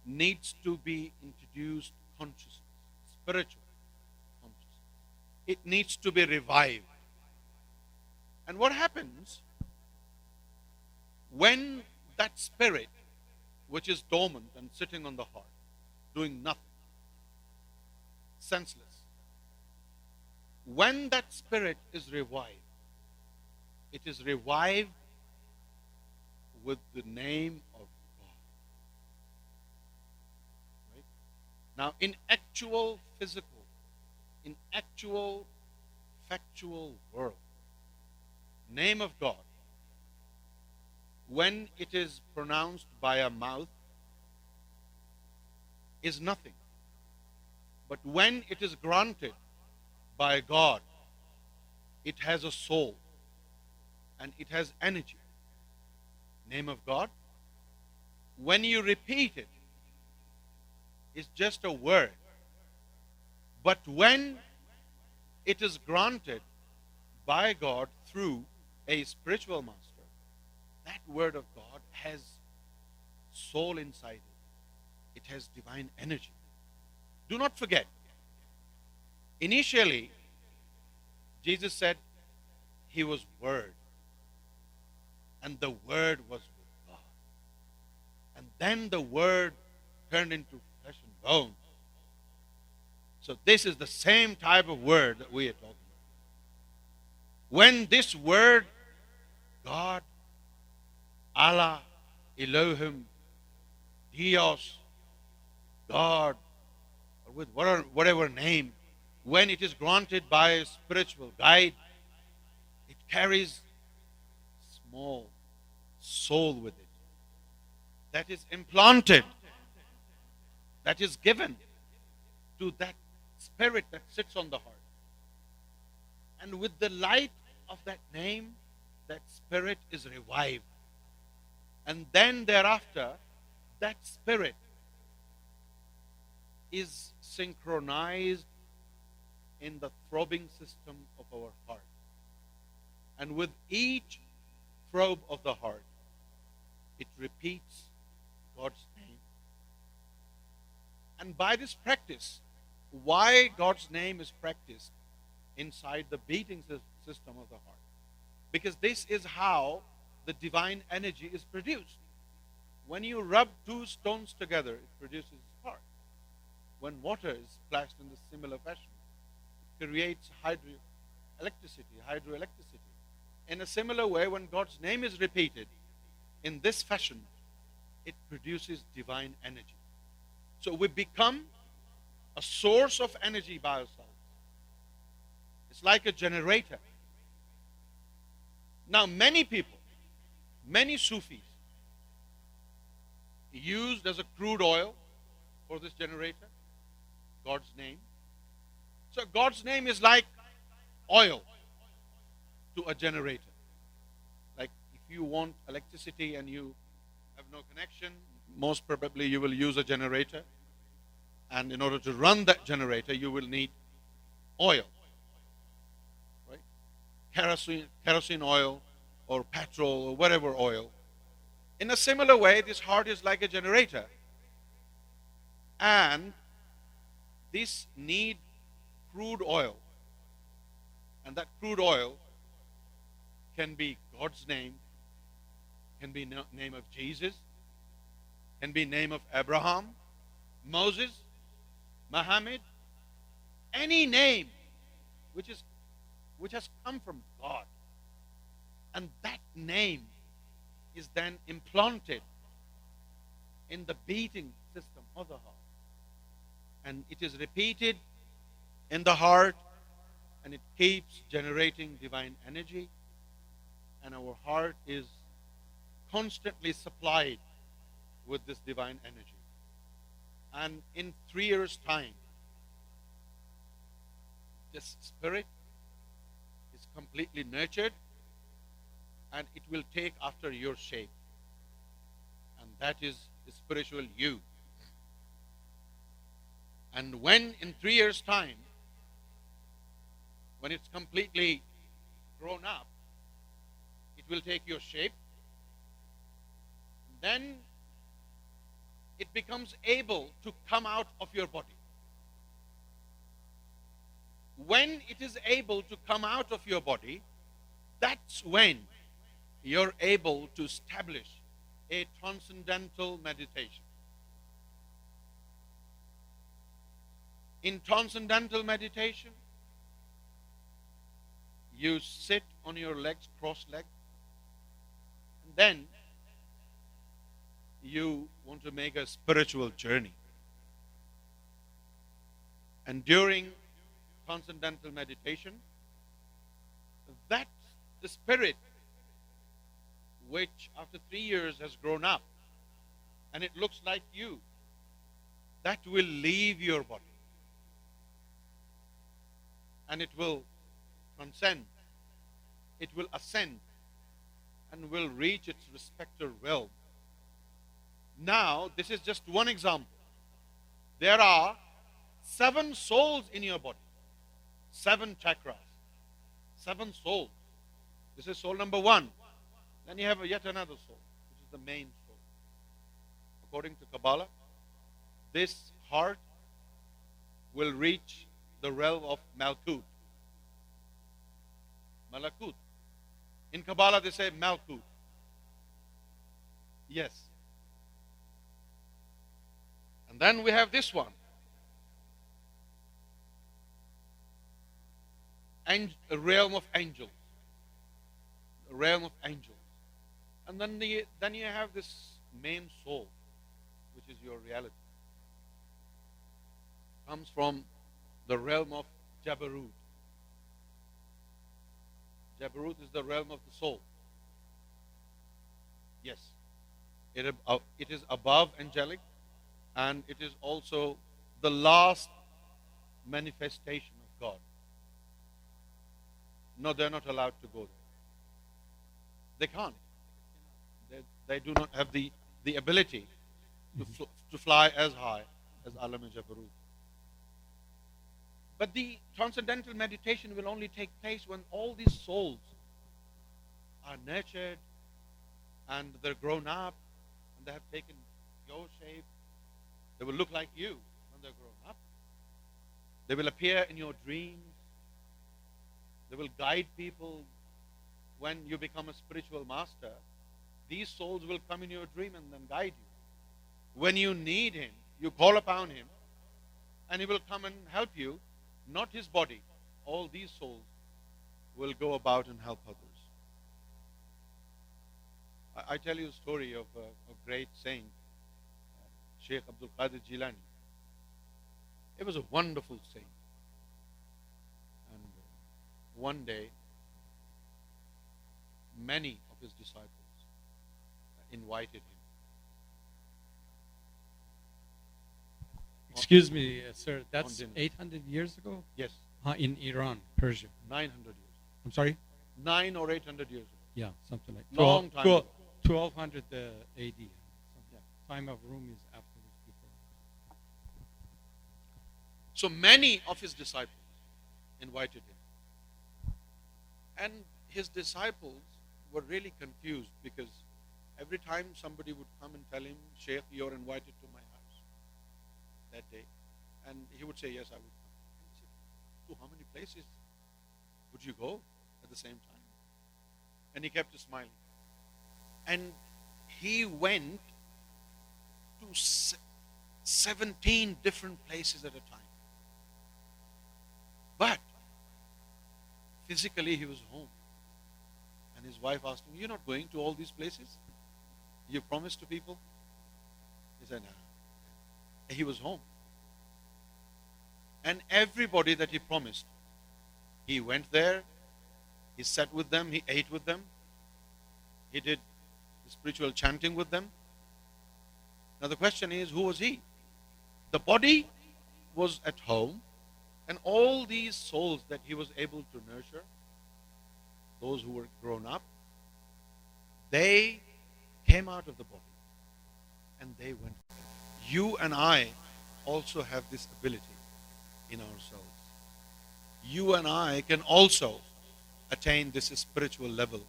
needs to be introduced consciousness, spiritual consciousness. It needs to be revived. And what happens when that spirit, which is dormant and sitting on the heart, doing nothing, senseless, when that spirit is revived, it is revived with the name of God. Right? Now, in actual physical, in actual factual world, name of God, when it is pronounced by a mouth, is nothing. But when it is granted by God, it has a soul and it has energy. Name of God, when you repeat it, it's just a word. But when it is granted by God through a spiritual master, that word of God has soul inside it. It has divine energy. Do not forget, initially, Jesus said he was Word. And the Word was with God. And then the Word turned into flesh and bone. So this is the same type of Word that we are talking about. When this Word, God, Allah, Elohim, Dios, God, or with whatever name, when it is granted by a spiritual guide, it carries small soul with it. That is implanted, that is given to that spirit that sits on the heart. And with the light of that name, that spirit is revived. And then thereafter, that spirit is synchronized in the throbbing system of our heart. And with each throb of the heart, it repeats God's name. And by this practice, why God's name is practiced inside the beating system of the heart? Because this is how the divine energy is produced. When you rub two stones together, it produces spark. When water is splashed in the similar fashion, it creates hydroelectricity. In a similar way, when God's name is repeated in this fashion, it produces divine energy. So we become a source of energy by ourselves. It's like a generator. Now, many people, many Sufis, used as a crude oil for this generator, God's name. So God's name is like oil to a generator. Like if you want electricity and you have no connection, most probably you will use a generator. And in order to run that generator, you will need oil. Right? Kerosene oil or petrol or whatever oil. In a similar way, this heart is like a generator. And this need crude oil. And that crude oil can be God's name, can be name of Jesus, can be name of Abraham, Moses, Muhammad, any name which has come from God. And that name is then implanted in the beating system of the heart. And it is repeated in the heart, and it keeps generating divine energy. And our heart is constantly supplied with this divine energy. And in 3 years' time, this spirit is completely nurtured, and it will take after your shape. And that is the spiritual you. And when in 3 years' time, when it's completely grown up, it will take your shape. Then it becomes able to come out of your body. When it is able to come out of your body, that's when you're able to establish a transcendental meditation. In transcendental meditation, you sit on your legs, cross-legged, and then you want to make a spiritual journey. And during transcendental meditation, that the spirit which after 3 years has grown up and it looks like you, that will leave your body and it will transcend, it will ascend and will reach its respective realm. Now, this is just one example. There are 7 souls in your body, 7 chakras, 7 souls. This is soul number 1. Then you have yet another soul, which is the main soul. According to Kabbalah, this heart will reach the realm of Malkut. Malakut. In Kabbalah they say Malkut. Yes. And then we have this one. A realm of angels. A realm of angels. And then you have this main soul, which is your reality. Comes from the realm of Jabarut. Jabarut is the realm of the soul. Yes. It is above angelic, and it is also the last manifestation of God. No, they're not allowed to go there. They can't. They do not have the ability to fly as high as Alam e Jabarut. But the transcendental meditation will only take place when all these souls are nurtured and they're grown up and they have taken your shape. They will look like you when they're grown up. They will appear in your dreams. They will guide people. When you become a spiritual master, these souls will come in your dream and then guide you. When you need him, you call upon him and he will come and help you. Not his body. All these souls will go about and help others. I tell you a story of a great saint, Sheikh Abdul Qadir Jilani. He was a wonderful saint. And one day, many of his disciples invited him. Excuse me, sir, that's 800 years ago? Yes. In Iran, Persia. 900 years. I'm sorry? 900 or 800 years ago. Yeah, something like Long time ago. 1200 AD. Yeah. Time of Rome is afterwards, before. So many of his disciples invited him. And his disciples were really confused because every time somebody would come and tell him, Sheikh, you're invited to my house that day. And he would say, yes, I would come. And he said, to how many places would you go at the same time? And he kept smiling. And he went to 17 different places at a time. But physically he was home. And his wife asked him, you're not going to all these places? You promised to people? He said, no. He was home. And everybody that he promised, he went there, he sat with them, he ate with them, he did spiritual chanting with them. Now the question is, who was he? The body was at home, and all these souls that he was able to nurture, those who were grown up, they came out of the body and they went. You and I also have this ability in ourselves. You and I can also attain this spiritual level.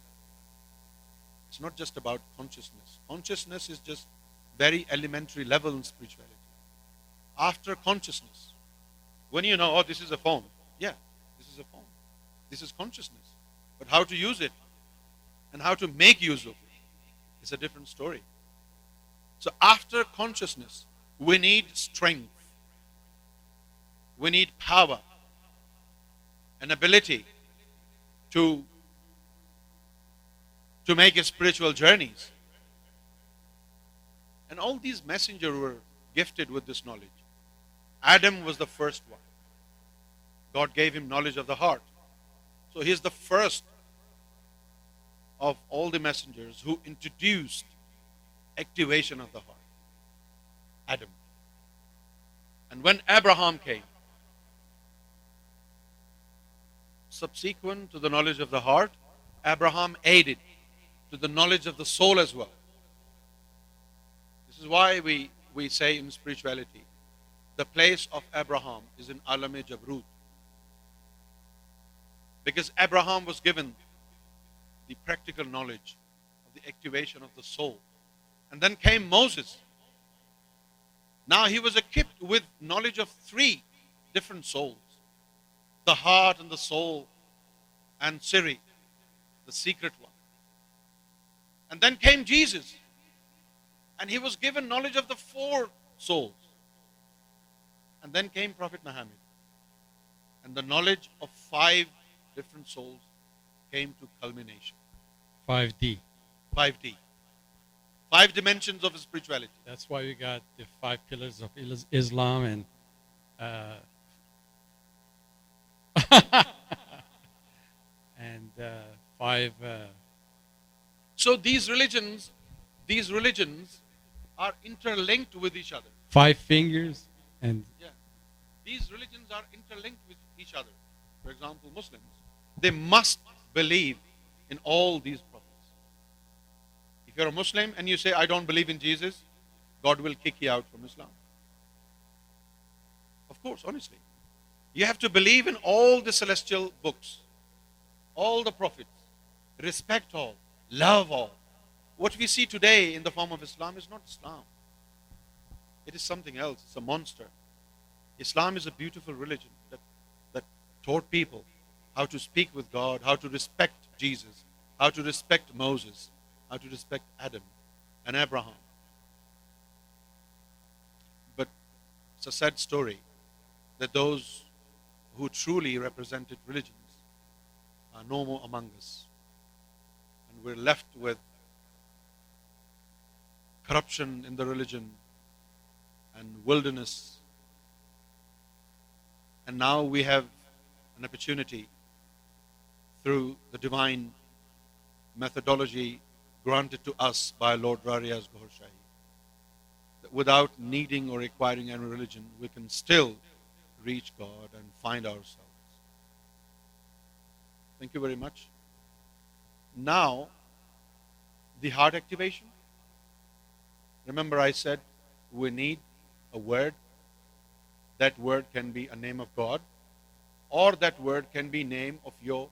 It's not just about consciousness. Consciousness is just very elementary level in spirituality. After consciousness, when you know, oh, this is a phone. Yeah, this is a phone. This is consciousness. But how to use it and how to make use of it is a different story. So after consciousness, we need strength. We need power and ability to make spiritual journeys. And all these messengers were gifted with this knowledge. Adam was the first one. God gave him knowledge of the heart. So he is the first of all the messengers who introduced activation of the heart. Adam. And when Abraham came, subsequent to the knowledge of the heart, Abraham aided to the knowledge of the soul as well. This is why we say in spirituality, the place of Abraham is in Alam-e Jabrut. Because Abraham was given the practical knowledge of the activation of the soul. And then came Moses. Now he was equipped with knowledge of 3 different souls. The heart and the soul and Siri, the secret one. And then came Jesus. And he was given knowledge of the 4 souls. And then came Prophet Muhammad. And the knowledge of 5 different souls came to culmination. 5D. 5D. 5 dimensions of spirituality. That's why we got the 5 pillars of Islam and and 5. So these religions are interlinked with each other. 5 fingers and Yeah. These religions are interlinked with each other. For example, Muslims, they must believe in all these prophets. If you're a Muslim and you say, I don't believe in Jesus, God will kick you out from Islam. Of course, honestly. You have to believe in all the celestial books, all the prophets, respect all, love all. What we see today in the form of Islam is not Islam. It is something else. It's a monster. Islam is a beautiful religion that taught people how to speak with God, how to respect Jesus, how to respect Moses, how to respect Adam and Abraham. But it's a sad story that those who truly represented religions are no more among us. And we're left with corruption in the religion and wilderness. And now we have an opportunity through the divine methodology granted to us by Lord Ra Riaz Gohar Shahi, that without needing or requiring any religion, we can still reach God and find ourselves. Thank you very much. Now, the heart activation. Remember I said we need a word. That word can be a name of God, or that word can be name of your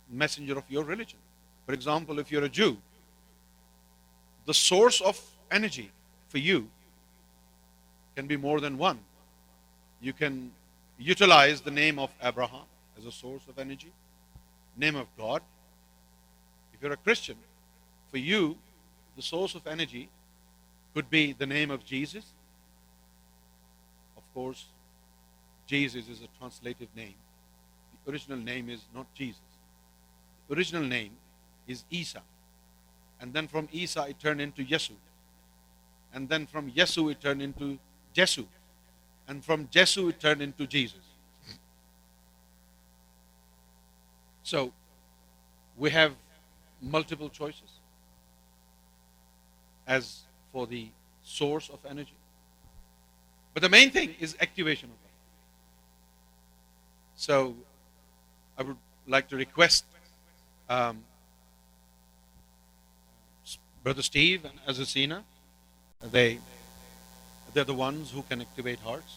messenger of your religion. For example, if you're a Jew, the source of energy for you can be more than one. You can utilize the name of Abraham as a source of energy, name of God. If you're a Christian, for you, the source of energy could be the name of Jesus. Of course, Jesus is a translative name. The original name is not Jesus. The original name is Isa. And then from Isa it turned into Yesu. And then from Yesu it turned into Jesu. And from Jesu it turned into Jesus. So we have multiple choices as for the source of energy. But the main thing is activation of that. So I would like to request Brother Steve and Azucena. They're the ones who can activate hearts.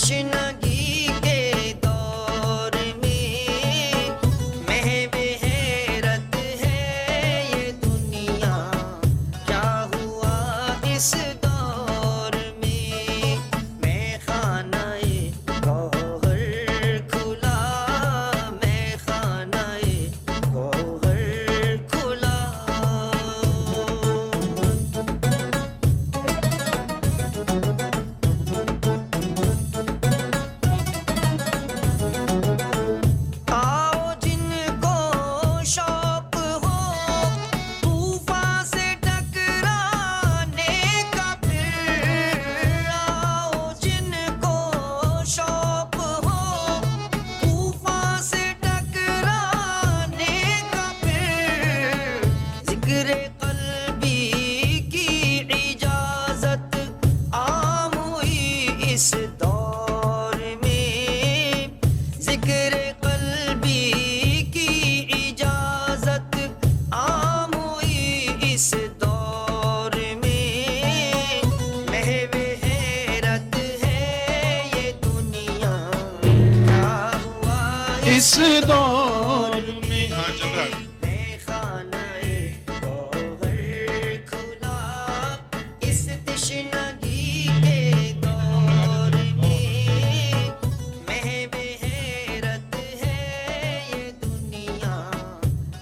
तशनगी के दौर में महवे हैरत है ये दुनिया, क्या हुआ इस दौर में। मैं खानाए गौहर खुला, मैं खानाए गौहर खुला। आओ जिनको शौक हो तूफान से टकराने का, फिर आओ जिनको शौक हो तूफान से टकराने का, फिर जिक्र कल्बी की इजाजत आम हुई इस दौर में। जिक्र कल्बी की इजाजत आम हुई इस दौर में। महवे हैरत है ये दुनिया, क्या हुआ इस दौर में। हाँ चल रहा है। मैं खानाए गौहर खुला, इस तशनगी के दौर में महवे हैरत है ये दुनिया,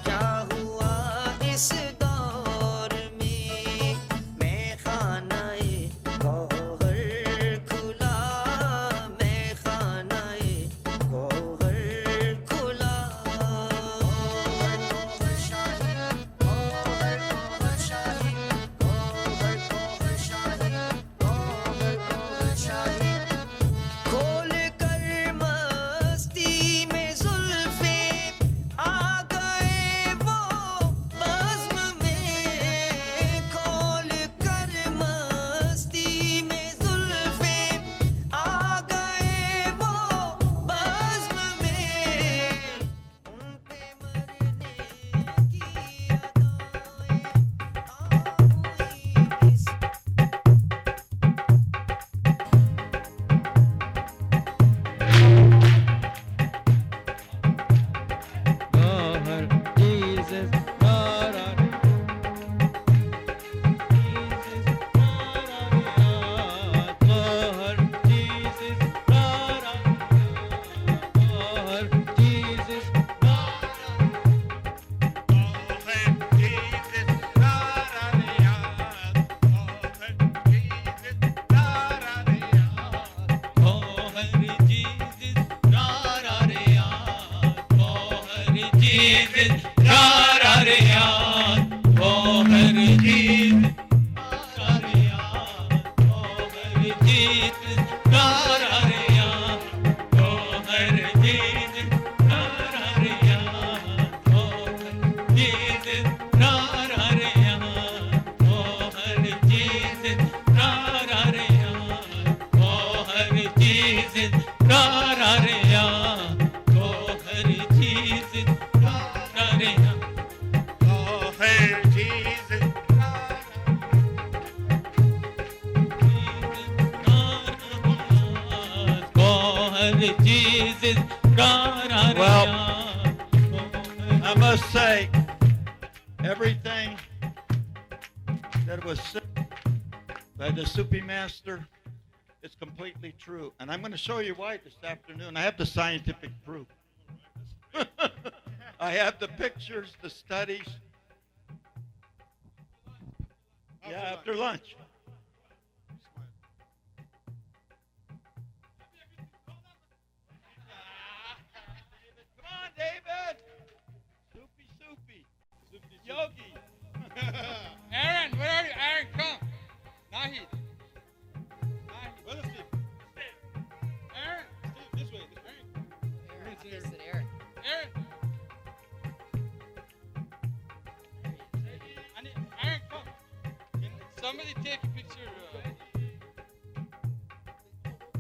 क्या हुआ इस दौर में। मैं खानाए गौहर खुला, मैं खानाए गौहर खुला। गौहर शाही, गौहर शाही, गौहर शाही, गौहर शाही। खोल कर मस्ती में जुल्फे आ गए वो बज़्म में। खोल कर मस्ती में जुल्फे आ गए वो बज़्म में। उन पे मरने की अदाएं आम हुई इस Gohar, Jesus, Ra Riaz. Gohar, Jesus, Ra Riaz. Gohar, Jesus, Ra Gohar, Jesus, Ra Riaz. Gohar, Jesus, Ra Riaz. Gohar, Jesus, Ra Riaz. Gohar, Jesus, Ra Riaz. Gohar, Jesus, Ra Riaz. Gohar, Jesus, Ra Riaz. Gohar, Jesus, Ra Riaz. Gohar, Jesus, Ra Riaz. Gohar, Jesus, Ra Riaz. Gohar, Jesus, Ra Riaz. Well, I must say, everything that was said by the Sufi master is completely true. And I'm going to show you why this afternoon. I have the scientific proof. I have the pictures, the studies. Yeah, after lunch. Come on, David. Sufi. Yogi. Aaron, where are you? Aaron, come. Nahid. Where's Steve? Aaron. Steve, this way. Aaron. Aaron. Aaron, come. Can somebody take a picture?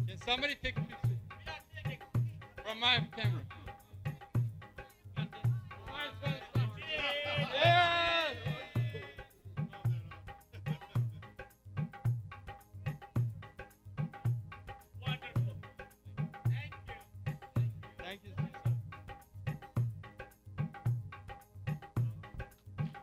Can somebody take a picture? From my camera. Yeah.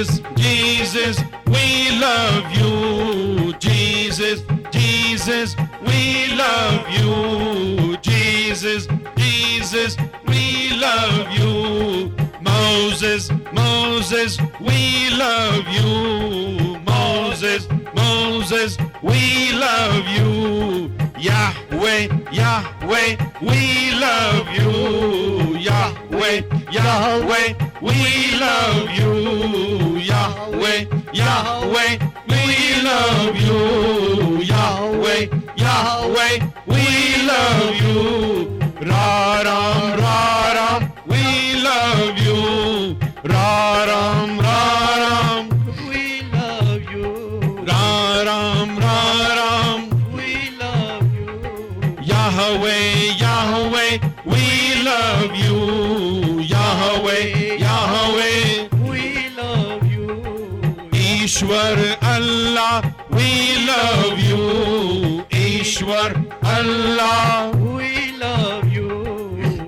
Jesus, Jesus, we love you. Jesus, Jesus, we love you. Jesus, Jesus, we love you. Moses, Moses, we love you. Moses, Moses, we love you. Yahweh, Yahweh, we love you. Yahweh, Yahweh, we love you. Yahweh, Yahweh, we love you. Yahweh, Yahweh, we love you. Ra Ram, we love you. Ra Ram, We love you. Ra Ram, We love you. Yahweh, Yahweh, we love you. Yahweh, Yahweh, We love you. Ishwar Allah, we love you. Ishwar Allah, We love you.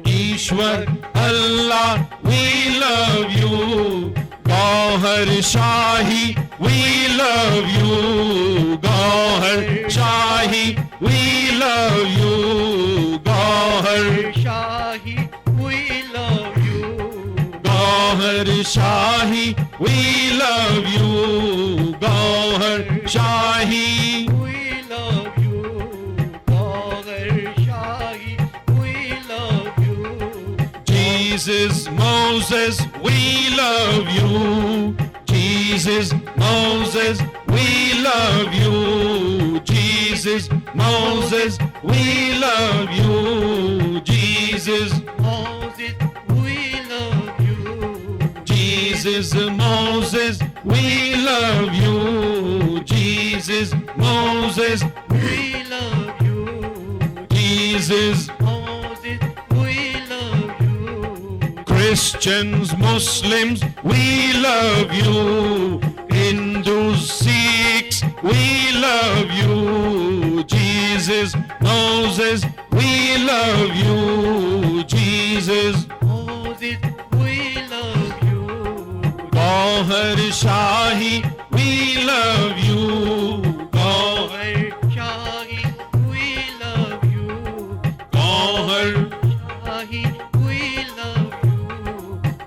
Ishwar Allah, we love you. Gohar Shahi, we love you. Gohar Shahi, we love you. Gohar, Shahi, we love you. Gohar Shahi, we love you. Gohar Shahi, We love you. Gohar Shahi, we love you. Jesus, Moses, we love you. Jesus, Moses, we love you. Jesus, Moses, we love you. Jesus, Moses, we love you. Jesus, Moses, we love you. Jesus, Moses, We love you. Jesus, Moses, we love you. Christians, Muslims, we love you. Hindus, Sikhs, we love you. Jesus, Moses, we love you. Jesus, Moses, we love you. Gohar Shahi, we love you. Gohar, Gohar Shahi, we love you. Gohar, Shahi, we love you.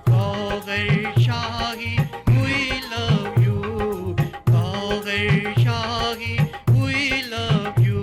Gohar Shahi, we love you. Gohar Shahi, we love you.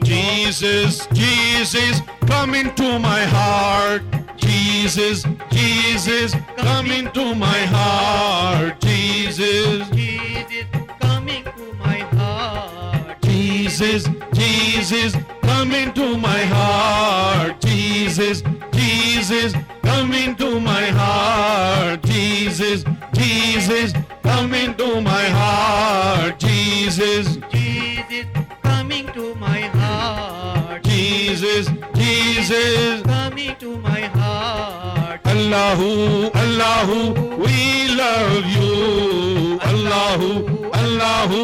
Jesus, Jesus, come into my heart. Jesus, Jesus, come into my heart. Jesus, Jesus, coming to my heart. Jesus, Jesus, come into my heart. Jesus, Jesus, come into my heart. Jesus, Jesus, come into my heart. Jesus, Jesus, coming to my heart. Jesus, Jesus, Coming to my heart. Allahu, Allahu, we love you. Allahu, Allahu,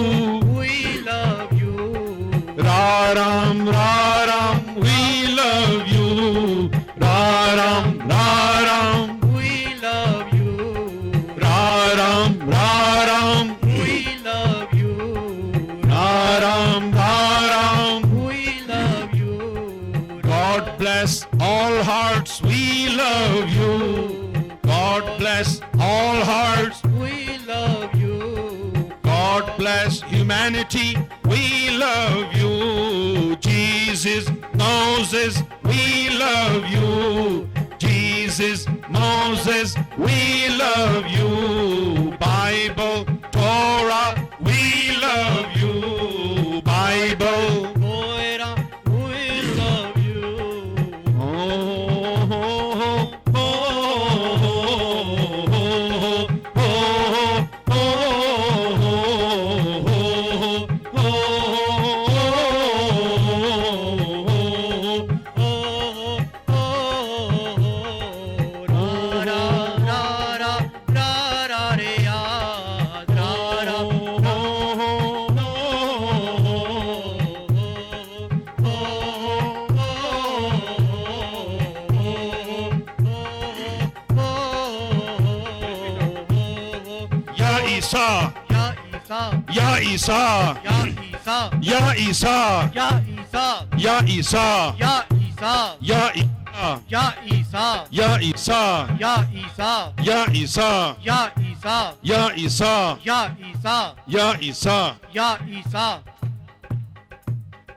We love you. Ra Ram, we love you. Ra Ram, We love you. Ra Ram, We love you. Ra Ram, We love you. God bless all hearts, we love you. God bless all hearts, We love you. God bless humanity, we love you. Jesus, Moses, we love you. Jesus, Moses, we love you. Bible, Torah, we love you. Bible, Moira, we love you. oh, oh, oh, oh, oh, Ra ra ra ra ra ra Riaz. Isa, Ya Isa, Ya Isa, Ya Isa, Ya Isa, Ya Isa, Ya Isa, Ya Isa, Ya Isa, Ya Isa, Ya Isa, Ya Isa, Ya Isa, Ya Isa, Ya Isa, Ya Isa, Ya Isa. Ya Isa.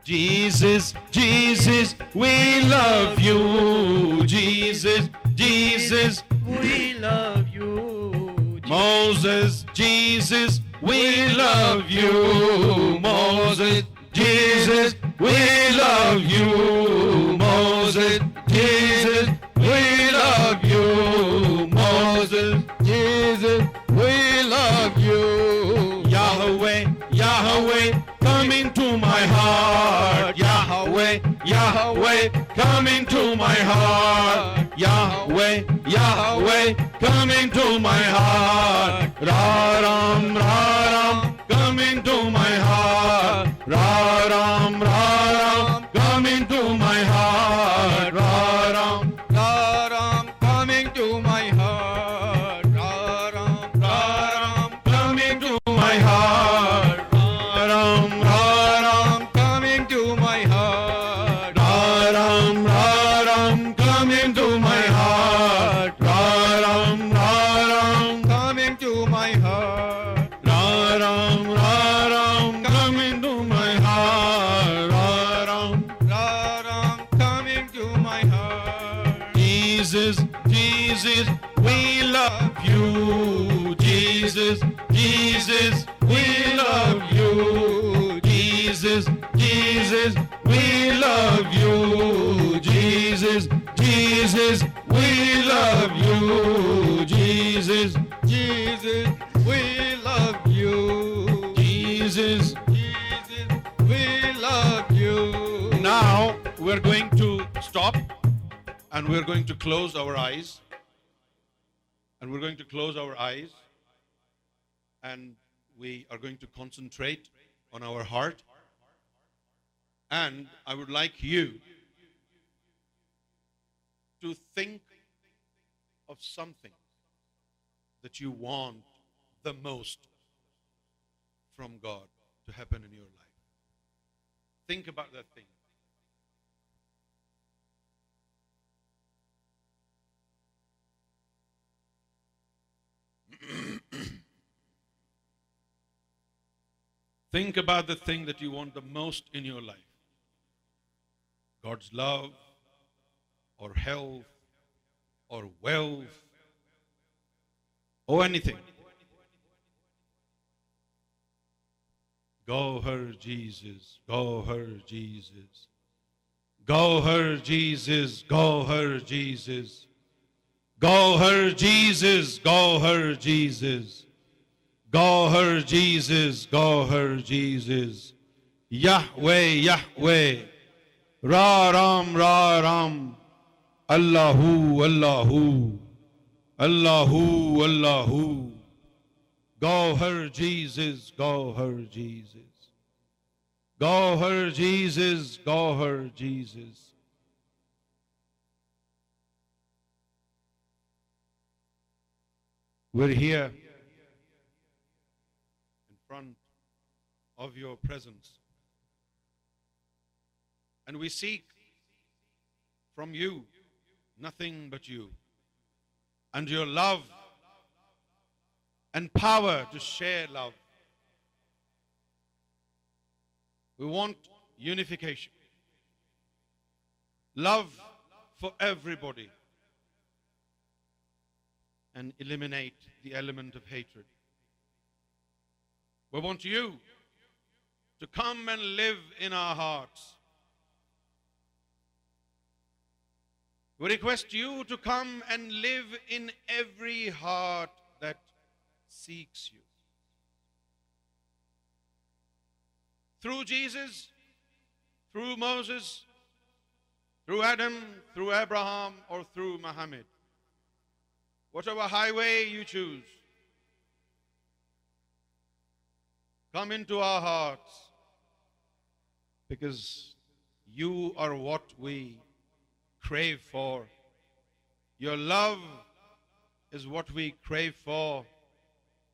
Jesus, Jesus, we love you. Jesus, Jesus, We love you. Moses, Jesus, we love you. Moses, Jesus, we love you. Moses, Jesus, we love you. Moses, Jesus, we love you. Yahweh, Yahweh, come into my heart. Yahweh, Yahweh, come into my heart. Yahweh, Yahweh, come into my heart. Ra Ram, come into my heart. Ra Ram, come into my heart. Ra Ram, come into my heart. Ra Ram, come into my heart. Ra Ram, come into my heart. Ra Ram, come into my heart. Ra Ram, come into my heart. Ra Ram, come into my heart. Ra Ram, come into my heart. Jesus, Jesus, we love you. Jesus, Jesus, we love you. Jesus, Jesus, we love you. Jesus, Jesus, we love you. Jesus, Jesus, we love you. Jesus, Jesus, we love you. Now we're going to stop and we're going to close our eyes. And we're going to close our eyes and we are going to concentrate on our heart. And I would like you to think of something that you want the most from God to happen in your life. Think about that thing. Think about the thing that you want the most in your life. God's love, or health, or wealth, or anything. Gohar Jesus, Gohar Jesus. Gohar Jesus, Gohar Jesus. Gohar Jesus, Gohar Jesus. Gohar Jesus, Gohar Jesus. Yahweh, Yahweh. Ra Ram. Allahu, Allahu. Allahu, Allahu. Gohar Jesus, Gohar Jesus. Gohar Jesus, Gohar Jesus. We're here in front of your presence. And we seek from you nothing but you and your love and power to share love. We want unification, love for everybody, and eliminate the element of hatred. We want you to come and live in our hearts. We request you to come and live in every heart that seeks you. Through Jesus, through Moses, through Adam, through Abraham, or through Muhammad. Whatever highway you choose, come into our hearts, because you are what we crave for. Your love is what we crave for.